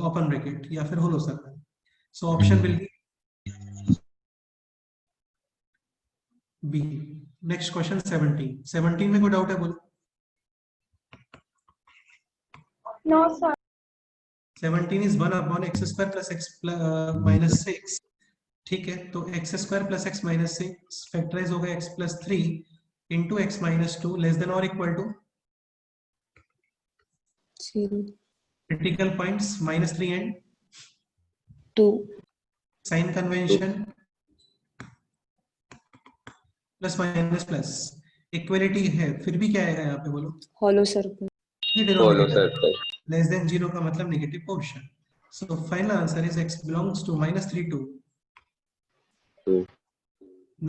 ओपन ब्रैकेट या फिर hollow circle. So option will be B. Next question 17 में कोई डाउट है बोलो? No sir. 17 is 1 upon x square plus x minus 6। ठीक है, तो x square plus x minus 6 factorize होगा x plus 3 into x minus 2 less than और equal to 0, critical points -3 and 2, sign convention plus minus plus equality है, फिर भी क्या आएगा यहाँ पे बोलो? hollow circle, Hollow circle. Less than 0 का मतलब negative portion. So final answer is x belongs to -3 to 2.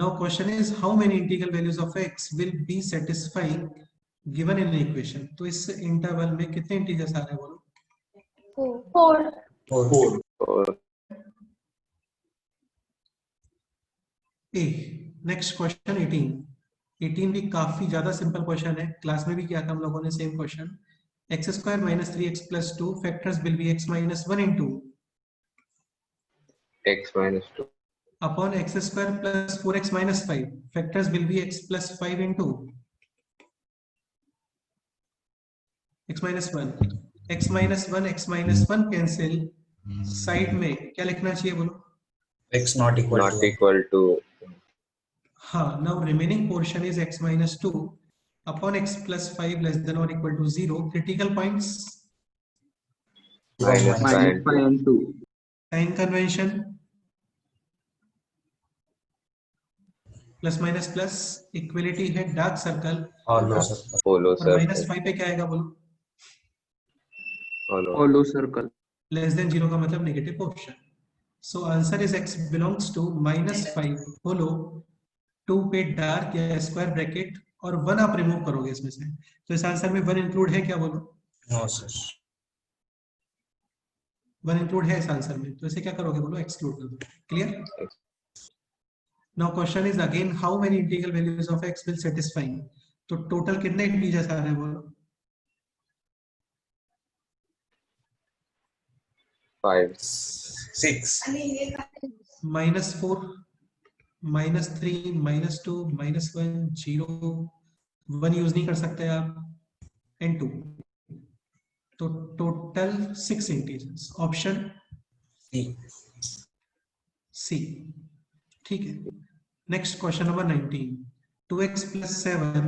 Now question is how many integral values of x will be satisfying given in an equation? तो इस interval में कितने integers आ रहे हैं बोलो? 4। 4. ए। Next question 18 भी काफी ज्यादा सिंपल क्वेश्चन है, क्लास में भी किया था हम लोगों ने same question. X square minus 3x plus 2 factors will be x minus 1 into X minus 2. Upon x square plus 4x minus 5 factors will be x plus 5 into x minus 1। x minus 1 cancel, side में क्या लिखना चाहिए बोलो? X not equal Not to. equal to. हाँ, now remaining portion is x minus 2 upon x plus 5 less than और equal to 0। Critical points Minus 5 and 2. Sign convention plus minus plus equality है dark circle Hollow circle. Hollow और minus circle. 5 पे क्या आएगा बोलो? Hollow. circle. Less than 0 का मतलब negative portion. So answer is x belongs to -5 hollow 2 पे dark या स्क्वायर ब्रैकेट और 1 आप रिमूव करोगे इसमें से, तो इस आंसर में 1 इंक्लूड है क्या बोलो? No sir. 1 इंक्लूड है इस आंसर में, तो इसे क्या करोगे बोलो? एक्सक्लूड कर दो। Clear? Now question is again how many integral values of x will satisfying. तो टोटल कितने इंटीजर्स आ रहे हैं बोलो? 5. 6. -4 -3 -2 -1 0 1 यूज नहीं कर सकते आप एंड 2, तो total 6 integers. Option C. C. ठीक है, next question number 19। 2x plus 7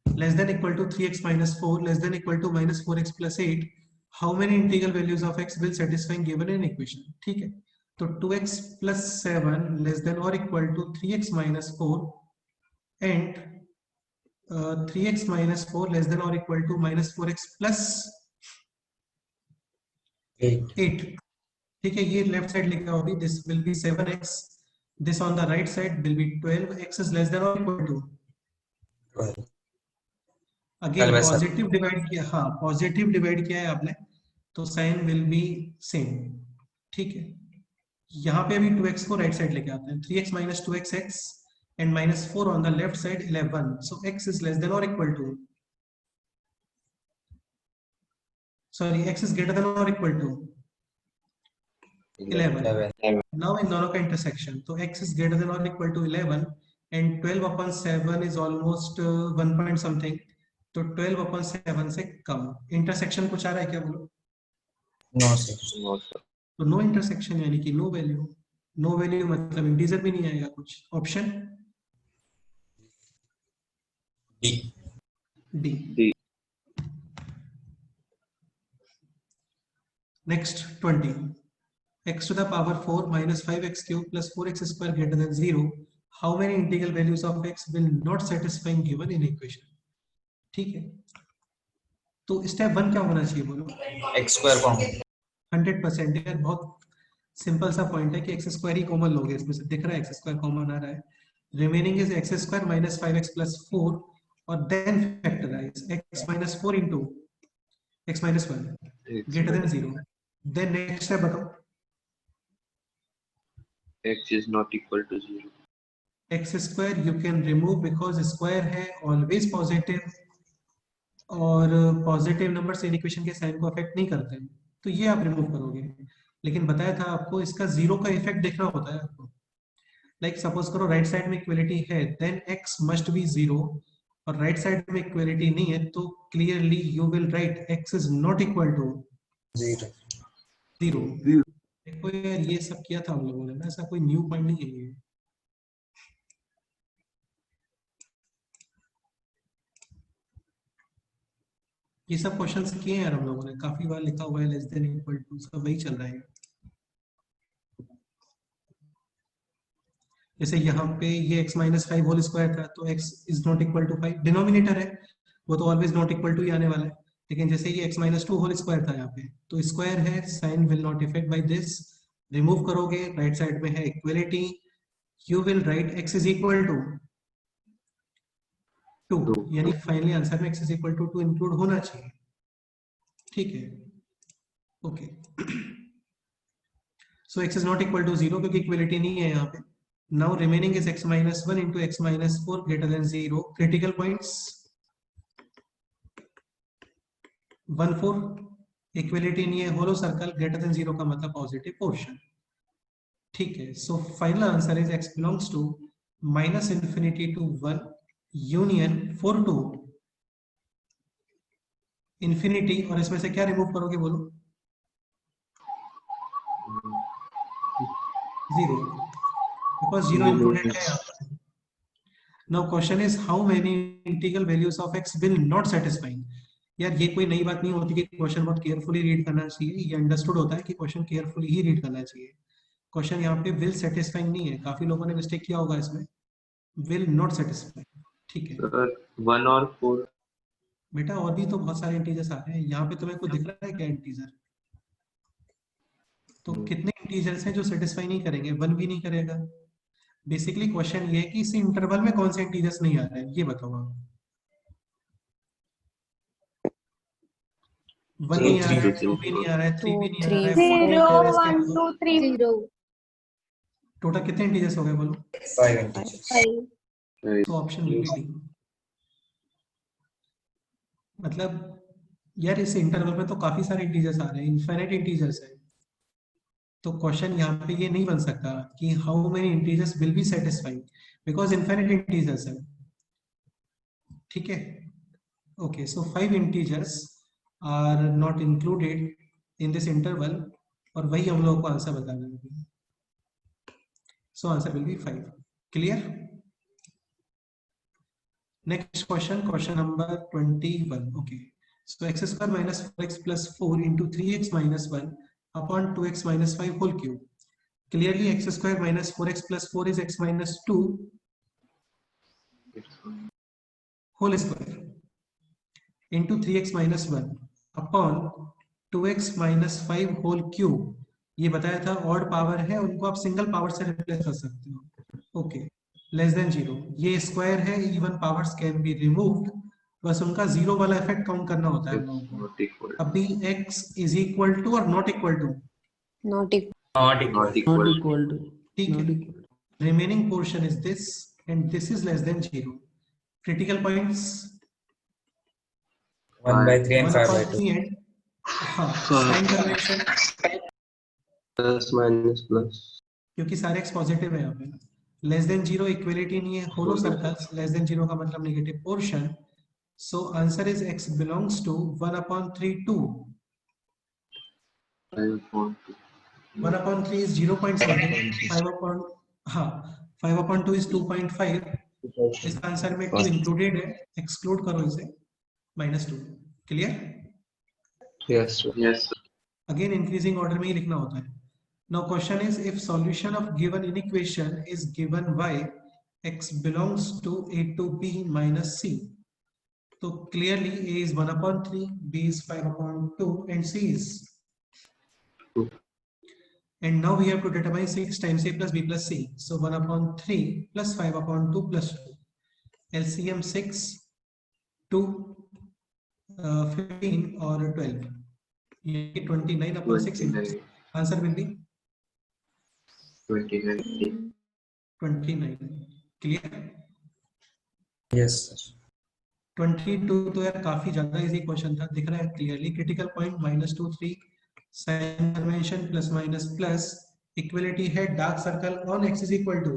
less than equal to 3x minus 4 less than equal to -4x plus 8। How many integral values of x will satisfying given inequation? ठीक है, तो 2x plus 7 less than और equal to 3x minus 4 and 3x minus 4 less than और equal to -4x plus 8। ठीक है, ये left side लिखा होगी, this will be 7x, this on the right side will be 12x is less than और equal to 12. Again 12 sir. Positive divide किया, हाँ positive divide किया है आपने तो साइन विल बी सेम। ठीक है, यहाँ पे अभी 2x को राइट साइड लेके आते हैं, 3x minus 2x x and -4 on the left side 11, so x is less than और equal to sorry, x is greater than or equal to 11. 11. Now in दोनों का intersection, तो x is greater than or equal to 11 and 12 upon 7 is almost 1 point something, तो 12 upon 7 से कम. Intersection कुछ आ रहा है क्या बोलो? No, sir. No, sir. तो नो इंटरसेक्शन यानी कि नो वैल्यू. नो वैल्यू मतलब इंटीजर भी नहीं आएगा कुछ. Option D. D. Next 20. x to the power 4 minus 5x cube plus 4x square greater than 0. How many integral values of x will not satisfy given in equation? ठीक है, तो step 1 क्या होना चाहिए बोलो? X square common. 100% यार, बहुत simple सा पॉइंट है कि एक्स स्क्वायर ही कॉमन लोगे. इसमें से दिख रहा है एक्स स्क्वायर कॉमन आ रहा है. Remaining is x square minus 5x plus 4 और then factorise x minus 4 into x minus 1 greater than 0. Then next step बताओ. X is not equal to 0. X square you can remove because square है always positive और positive number से equation के sign को affect नहीं करते हैं, तो ये आप रिमूव करोगे. लेकिन बताया था आपको इसका जीरो का इफेक्ट देखना होता है आपको. लाइक सपोज करो राइट साइड में इक्वलिटी है, देन x मस्ट बी 0 और राइट साइड में इक्वलिटी नहीं है, तो clearly you will write x is not equal to 0. 0. देखो यार ये सब किया था हम लोगों ने ना, ऐसा कोई न्यू पॉइंट नहीं है ये. ये सब क्वेश्चंस किए हैं यार हम लोगों ने, काफी बार लिखा हुआ है लेस देन इक्वल टू, सब वही चल रहा है. जैसे यहाँ पे ये x माइनस 5 होल स्क्वायर था, तो x is not equal to 5. Denominator है वो तो ऑलवेज नॉट इक्वल टू ही आने वाला है. लेकिन जैसे ये x माइनस 2 होल स्क्वायर था यहाँ पे, तो स्क्वायर है, sign will not effect by this. Remove करोगे, राइट साइड में है equality, you will write x is equal to 2, यानी फाइनली आंसर में x is equal to 2 include होना चाहिए. ठीक है, okay. So x is not equal to 0 क्योंकि इक्वलिटी नहीं है यहाँ पे. Now remaining is x minus 1 into x minus 4 greater than 0. Critical points 1 4. Equality नहीं है, hollow circle greater than 0 का मतलब positive portion. ठीक है, so final answer is x belongs to minus infinity to 1 union 4 to infinity. और इसमें से क्या रिमूव करोगे बोलो? 0. because 0 included है यहाँ पर. Now question is how many integral values of x will not satisfy. यार ये कोई नई बात नहीं होती कि क्वेश्चन बहुत केयरफुली रीड करना चाहिए, ये अंडरस्टूड होता है कि क्वेश्चन केयरफुली ही रीड करना चाहिए. क्वेश्चन यहाँ पे विल सेटिस्फाइंग नहीं है, काफी लोगों ने मिस्टेक किया होगा इसमें, विल नॉट सेटिस्फाई. ठीक है 1 और 4. बेटा और भी तो बहुत सारे इंटीजर्स आ रहे हैं यहाँ पे, तुम्हें को दिख रहा है क्या इंटीजर? तो कितने इंटीजर्स हैं जो सेटिस्फाई नहीं करेंगे? 1 भी नहीं करेगा. बेसिकली क्वेश्चन ये है कि इस इंटरवल में कौन से इंटीजर्स नहीं आ रहे हैं, ये बताओ आप. 1 नहीं आ रहा है, 2 भी नहीं आ रहा है, 3 भी नहीं आ रहा है, 4 नहीं आ रहा है. 0 1 2 3 0. टोटल कितने इंटीजर्स हो गए बोलो? 5 integers. तो ऑप्शन बी डी. मतलब यार इस इंटरवल में तो काफी सारे इंटीजर्स आ रहे हैं, इनफाइनाइट इंटीजर्स है. तो क्वेश्चन यहाँ पे ये नहीं बन सकता कि how many integers will be satisfying, because infinite integers है. ठीक है, okay. So 5 integers are not included in this interval, और वही हम लोगों को आंसर बताना है. So answer will be 5. Clear? Next question, question number 21. Okay, so x square minus 4x plus 4 into 3x minus 1 upon 2x minus 5 whole cube. Clearly x square minus 4x plus 4 is x minus 2 whole square into 3x minus 1 upon 2x minus 5 whole cube. ये बताया था odd power है, उनको आप single power से replace कर सकते हो. Okay, less than 0. ये स्क्वायर है, even powers can be removed, बस उनका 0 वाला इफेक्ट काउंट करना होता है हम लोगों को. अभी x इज इक्वल टू और not equal to? Not equal. Not equal. Not equal to. ठीक है. Remaining portion is this and this is less than 0. Critical points 1 by 3 and 5 by 2. हाँ sign convention, plus minus plus क्योंकि सारे x positive है यहाँ पे, less than zero equality नहीं है, hollow circles less than zero का मतलब negative portion, so answer is x belongs to 1/3 2, 1/3 is 0 point something, 5 upon हाँ 5/2 is 2.5, इस आंसर में 2 इंक्लूडेड है, एक्सक्लूड करो इसे, -2, clear? Yes yes again increasing order में ही लिखना होता है. Now question is, if solution of given inequation is given by x belongs to a to b minus c, so clearly a is 1/3, b is 5/2 and c is 2. And now we have to determine 6 times a plus b plus c, so 1/3 plus 5/2 plus 2, LCM 6, 2, 15 or 12, 29/6 into answer will be 29. Clear? Yes sir. 22 तो यार काफी ज्यादा easy question था, दिख रहा है clearly. Critical point -2 3, sign convention plus minus plus, equality है, dark circle on x is equal to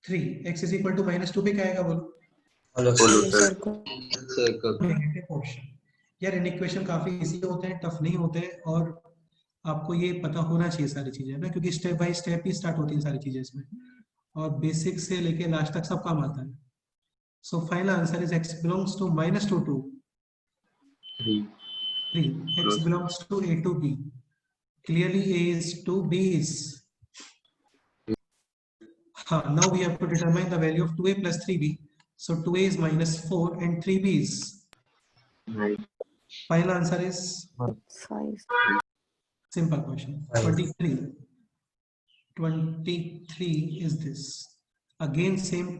3, x is equal to -2 पे क्या आएगा बोलो? Hello negative portion. यार इनइक्वेशन काफी इजी होते हैं, टफ नहीं होते हैं, और आपको ये पता होना चाहिए सारी चीजें ना, क्योंकि step by step he start होती हैं सारी चीजें इसमें, और बेसिक से लेके लास्ट तक सब काम आता है. So final answer is x belongs to -2 to 3, x belongs to a to b. Clearly a is 2, b is now we have to determine the value of 2a plus 3b. So 2a is -4 and 3b is, final answer is 5. simple question. 23 is this. Again same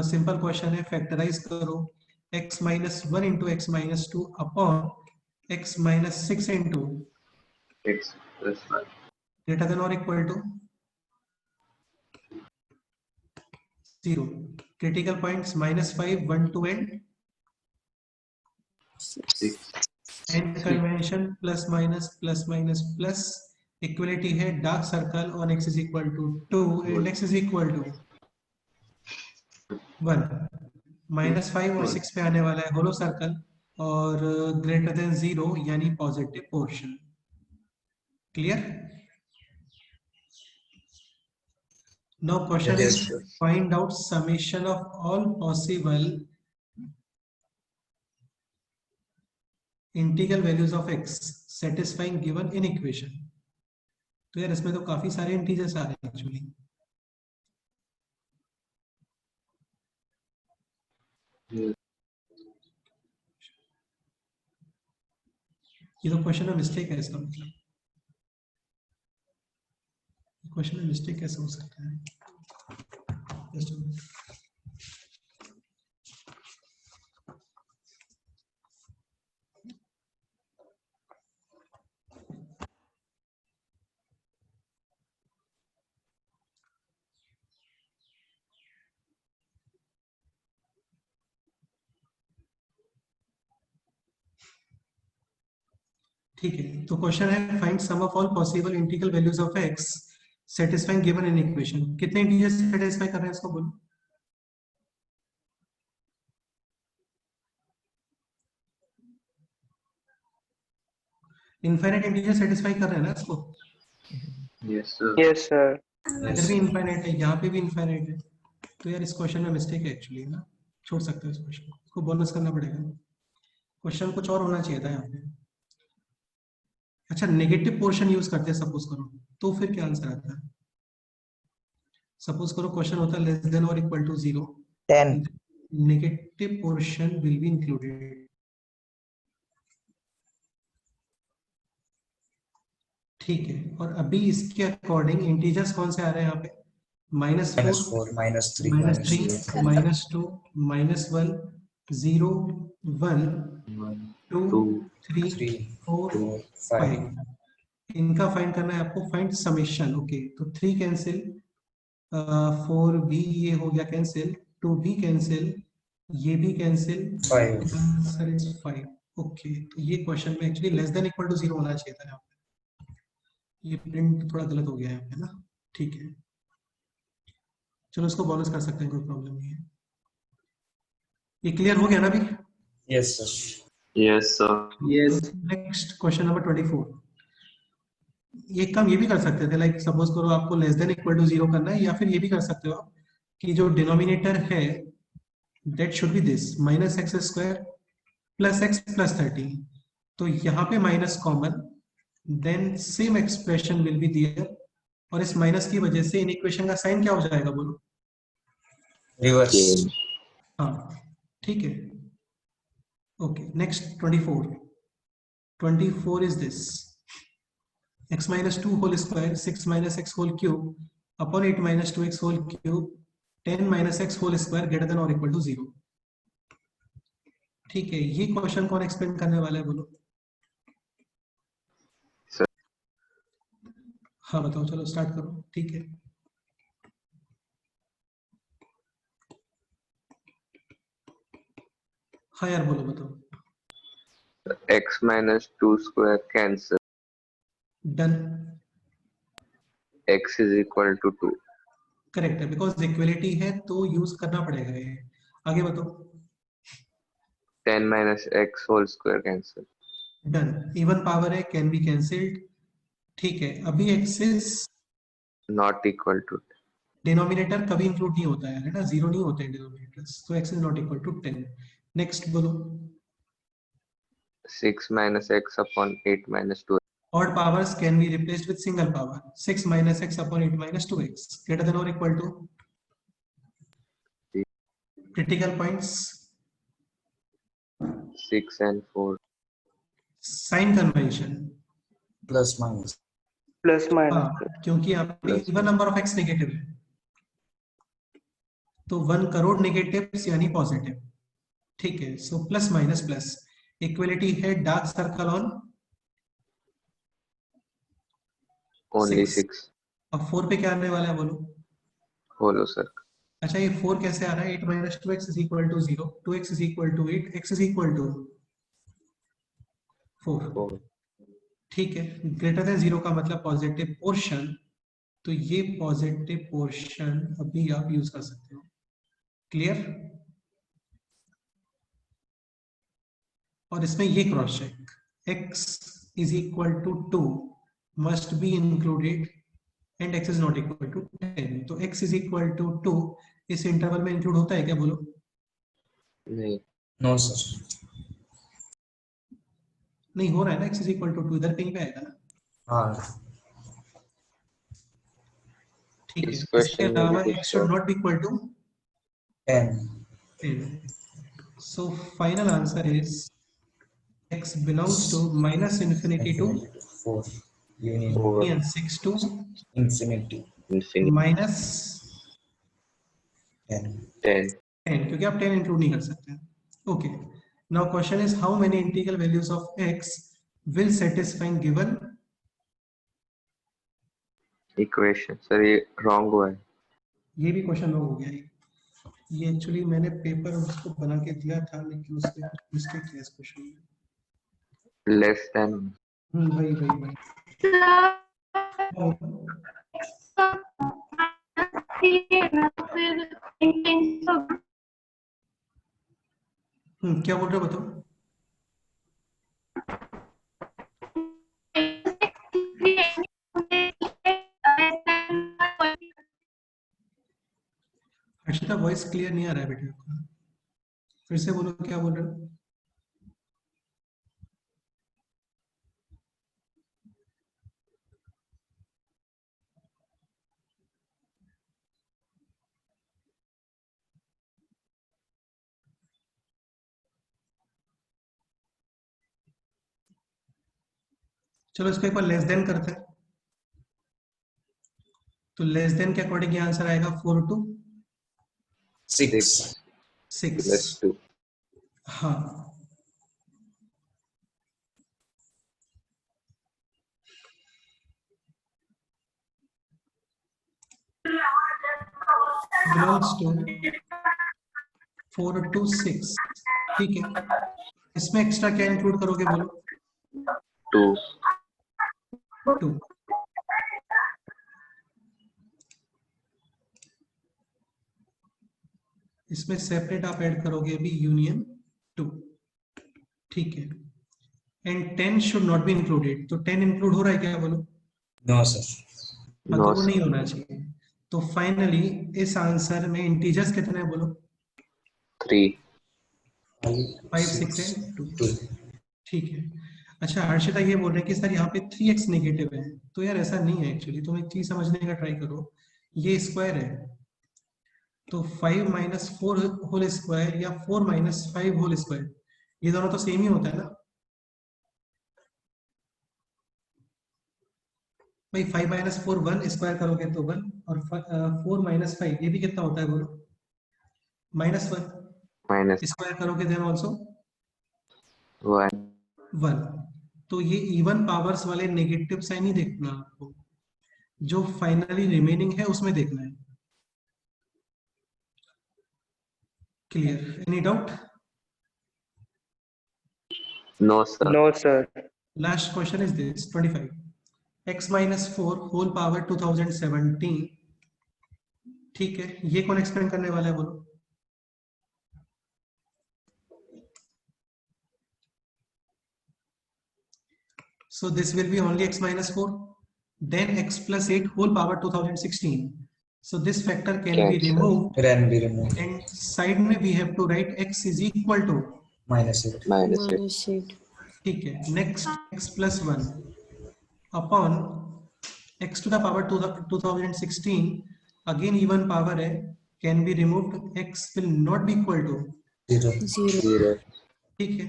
simple question है, factorize करो, x -1 into x -2 upon x -6 into x plus 1 greater than or equal to 0. Critical points -5, 1, 2 and 6 and convention plus minus plus minus plus, equality है, dark circle on x is equal to 2 and x is equal to 1. -5 और 6 पे आने वाला है होलो circle, और greater than 0 यानी positive portion. Clear? Now question Yes, is, sir. find out summation of all possible integral values of x satisfying given inequation. तो यार इसमें तो काफी सारे इंटीजर्स आ रहे हैं एक्चुअली. ये तो क्वेश्चन में मिस्टेक है, इसका मतलब क्वेश्चन में मिस्टेक कैसे हो सकता है? Just a minute. ठीक है, तो क्वेश्चन है, find sum of all possible integral values of x satisfying given an equation. कितने इंटीजर्स सेटिस्फाई कर रहे हैं इसको बोलो? इनफाइनाइट इंटीजर सेटिस्फाई कर रहे हैं ना इसको? yes sir Yes, sir. इधर भी इनफाइनाइट है, यहाँ पे भी इनफाइनाइट है, तो यार इस क्वेश्चन में मिस्टेक है एक्चुअली ना, छोड़ सकते हो इस क्वेश्चन को, इसको बोनस करना पड़ेगा. क्वेश्चन कुछ और होना चाहिए था यहाँ पे. अच्छा, नेगेटिव पोर्शन यूज करते हैं सपोज करो, तो फिर क्या आंसर आता है? सपोज करो क्वेश्चन होता है लेस देन और equal to 0, 10. Negative portion will be included. ठीक है, और अभी इसके अकॉर्डिंग इंटीजर्स कौन से आ रहे हैं यहाँ पे? -4, -4, -3, -3, -2, -1, 0, 1, 2, 3, 4, 5. इनका फाइंड करना है आपको, फाइंड समेशन. ओके, तो 3 कैंसिल, 4 भी ये हो गया कैंसिल, 2 भी कैंसिल, ये भी कैंसिल, 5. Answer is 5. ओके, तो ये क्वेश्चन में actually less than equal to 0 होना चाहिए था यहाँ पे, ये प्रिंट थोड़ा गलत हो गया है यहाँ पे ना, ठीक है चलो इसको बोनस कर सकते हैं, कोई प्रॉब्लम नहीं है। ये क्लियर हो गया ना अभी? Yes, sir. Yes, sir. Yes. Next question number 24। ये काम ये भी कर सकते थे, लाइक सपोज करो आपको लेस देन इक्वल टू 0 करना है, या फिर ये भी कर सकते हो आप कि जो डिनोमिनेटर है that should be this minus x square plus x plus 30, तो यहाँ पे minus common, then same expression will be there, और इस माइनस की वजह से इन इक्वेशन का साइन क्या हो जाएगा बोलो? Reverse. हाँ ठीक है। Okay next 24। 24 is this x minus 2 whole square 6 minus x whole cube upon 8 minus 2x whole cube 10 minus x whole square greater than or equal to 0। ठीक है, ये क्वेश्चन कौन एक्सप्लेन करने वाला है बोलो? Sir. हाँ बताओ, चलो स्टार्ट करो। ठीक है, हाँ यार बोलो, बताओ। X minus 2 square cancel. Done, X is equal to 2. Correct है, बिकॉज इक्वलिटी है तो यूज करना पड़ेगा ये। आगे बताओ। 10 minus x whole square cancel. Done, even power है, कैन बी कैंसिल्ड। ठीक है, अभी x is Not equal to denominator कभी इंक्लूड नहीं होता है ना, जीरो नहीं होते हैं डिनोमिनेटर्स, तो x is not equal to 10। Next बोलो। 6 minus x upon 8 minus 2. Odd powers can be replaced with single power. 6 minus x upon 8 minus 2x greater than or equal to critical points 6 and 4. sign convention। Plus minus. Plus minus. हाँ, क्योंकि यहाँ पे Plus even number of x negative है, तो 1 crore negatives यानी positive. ठीक है, so plus minus plus, equality है डार्क सर्कल ऑन Only 6। 6. अब 4 पे क्या आने वाला है बोलो? Hollow circle. अच्छा, ये 4 कैसे आ रहा है? 8 minus 2x is equal to 0, 2x is equal to 8, x is equal to 4। 4. ठीक है, ग्रेटर देन 0 का मतलब पॉजिटिव पोर्शन, तो ये पॉजिटिव पोर्शन अभी आप यूज कर सकते हो। क्लियर? और इसमें ये cross check, x is equal to 2 must be included and x is not equal to 10, तो x is equal to 2 इस इंटरवल में इंक्लूड होता है क्या बोलो? नहीं, No, sir. नहीं हो रहा है ना, x is equal to 2 इधर कहीं पे आएगा ना। हाँ. ठीक है, इस इसके question में अलावा भी x कुछ should not be equal to 10. 10। So final answer is x belongs to minus infinity to 4. Union. 4. and 6 to Infinity. Infinity. minus 10. 10. 10, क्योंकि आप 10 इंक्लूड नहीं कर सकते। Okay, now question is how many integral values of x will satisfy given। Equation. Sir ये wrong हुआ है. ये भी क्वेश्चन हो गया है। ये एक्चुअली मैंने पेपर उसको बना के दिया था, लेकिन उसमें मिस्टेक है इस क्वेश्चन में। Less than. भाई भाई भाई क्या बोल रहे हो बताओ? हर्षिता वॉइस क्लियर नहीं आ रहा है बेटे आपका, फिर से बोलो क्या बोल रहे हो? चलो इसको एक बार लेस देन करते हैं, तो लेस देन के अकॉर्डिंग ये आंसर आएगा 4 to 6. 6। Less 2. हाँ, belongs to 4 to 6। ठीक है, इसमें एक्स्ट्रा क्या इंक्लूड करोगे बोलो? 2 2। इसमें सेपरेट आप ऐड करोगे अभी यूनियन 2, ठीक है। And 10 should not be included, तो 10 इंक्लूड हो रहा है क्या बोलो? No sir. हाँ, नो तो वो नहीं होना चाहिए। तो फाइनली इस आंसर में इंटीजर्स कितने हैं बोलो? 3 5, 6 एंड 2, ठीक है। अच्छा, हर्षिता ये बोल रहे हैं कि सर यहाँ पे 3x नेगेटिव है, तो यार ऐसा नहीं है एक्चुअली। तुम एक चीज समझने का ट्राई करो, ये स्क्वायर है, तो 5 माइनस 4 होल स्क्वायर या 4 माइनस 5 होल स्क्वायर, ये दोनों तो सेम ही होता है ना भाई। 5 माइनस 4 1 स्क्वायर करोगे तो 1, और 4 माइनस 5 ये भी कितना होता है बोलो? -1 माइनस स्क्वायर करोगे देन ऑल्सो 1 1। तो ये इवन पावर्स वाले नेगेटिव साइन ही देखना आपको, जो फाइनली रिमेनिंग है उसमें देखना है। Clear? Any doubt? No sir. No, sir. Last question is this 25, x minus 4 whole power 2017, ठीक है। ये कौन एक्सप्लेन करने वाला है बोलो? So this will be only x minus 4, then x plus 8 whole power 2016. So this factor can be Cancel. removed, Can be removed. and side में we have to write x is equal to, -8. -8. ठीक है। Next x plus 1 upon x to the power 2016, again even power है, can be removed, x will not be equal to, 0. 0. 0 ठीक है।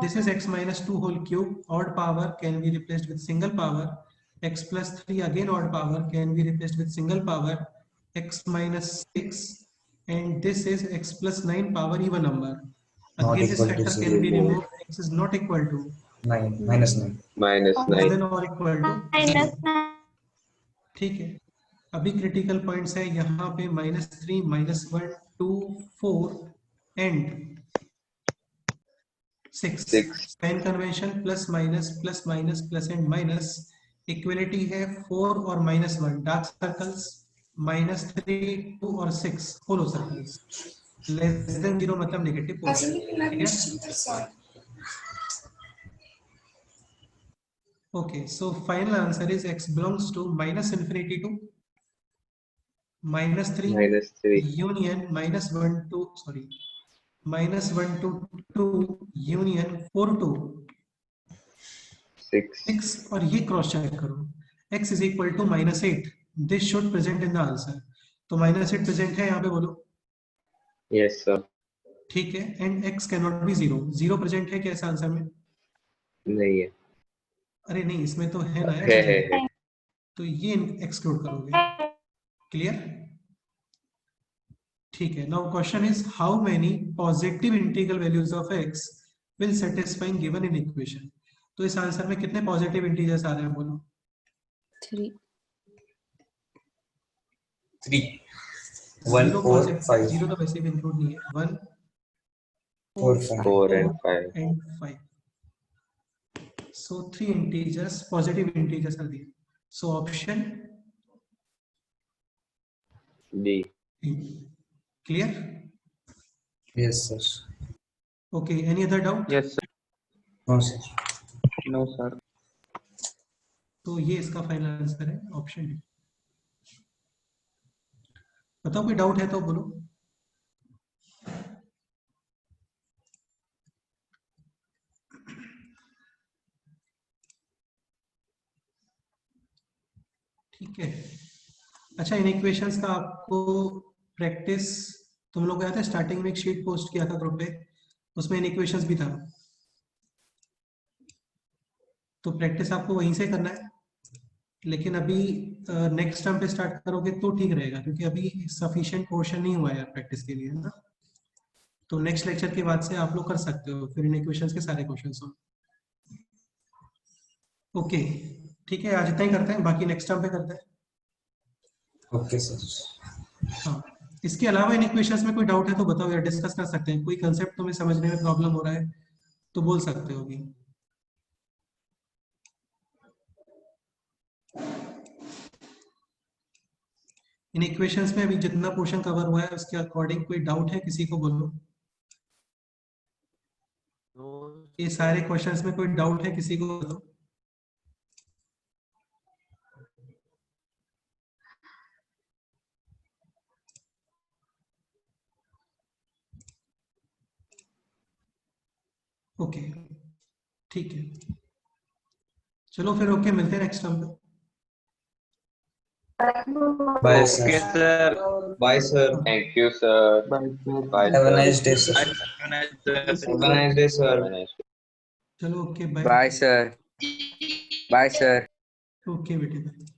This is x minus 2 whole cube, odd power can be replaced with single power, x plus 3 again odd power can be replaced with single power, x minus 6, and this is x plus 9 power even number. Not Again this equal to factor 0. can be removed, x is not equal to, 9. -9. Minus more 9 than or equal to 0, ठीक है। अभी critical points है यहाँ पे -3, -1, 2, 4 and 6। 6 sign convention plus minus plus and minus, equality है 4 और -1, dark circles -3, 2 और 6 होलो circles, less than 0 मतलब नेगेटिव पोजीशन, ठीक है। Okay, so final answer is x belongs to -∞ to -3 union -1 to -1 to 2 union 4 to 6, और ये क्रॉस चेक करो, x is equal to -8, this should present in the answer, तो -8 present है यहाँ पे बोलो, यस सर। ठीक है। And x cannot be 0, 0 present है क्या इस आंसर में? नहीं है। अरे नहीं, इसमें तो है ना यार, है। तो ये एक्सक्लूड करोगे। क्लियर? ठीक है। Now question is how many positive integral values of x will satisfying given in equation. तो इस आंसर में कितने पॉजिटिव इंटीजर्स आ रहे हैं बोलो? 3. 3. 1, 4, 5. 0 तो वैसे भी इंक्लूड नहीं है। 1, 4, 5. 4 and 5 and 5. So 3 integers, positive integers are there. So option D. clear? Yes, sir. Okay. Any other doubt? Yes, sir. No, sir. No, sir. तो ये इसका फाइनल आंसर है, ऑप्शन डी। बताओ कोई डाउट है तो बोलो। ठीक है। अच्छा, इन इक्वेशंस का आपको प्रैक्टिस, तुम लोग याद है स्टार्टिंग में एक शीट पोस्ट किया था ग्रुप पे, उसमें इन इक्वेशंस भी था, तो प्रैक्टिस आपको वहीं से करना है। लेकिन अभी नेक्स्ट टर्म पे स्टार्ट करोगे तो ठीक रहेगा, क्योंकि अभी सफिशिएंट पोर्शन नहीं हुआ यार प्रैक्टिस के लिए, ना। तो नेक्स्ट लेक्चर के बाद से आप लोग कर सकते हो फिर इन इक्वेशंस के सारे क्वेश्चंस हो। ओके, ठीक है, आज इतना ही करते हैं, बाकी नेक्स्ट टर्म पे करते हैं। Okay, sir. हाँ, इसके अलावा इन इक्वेशंस में कोई डाउट है तो बताओ यार, डिस्कस कर सकते हैं। कोई कंसेप्ट तुम्हें समझने में प्रॉब्लम हो रहा है तो बोल सकते हो अभी। इन इक्वेशंस में अभी जितना पोर्शन कवर हुआ है उसके अकॉर्डिंग कोई डाउट है किसी को, बोलो। ये सारे क्वेश्चंस में कोई डाउट है किसी को, बोलो। ओके, ठीक है, चलो फिर ओके, मिलते हैं नेक्स्ट टाइम पे। Bye sir. Bye sir. Thank you, sir. Bye, have a sir. Nice day sir. Have a nice day sir. Have a nice day. चलो okay, bye. Bye, sir. Bye, sir. Okay बेटे, bye.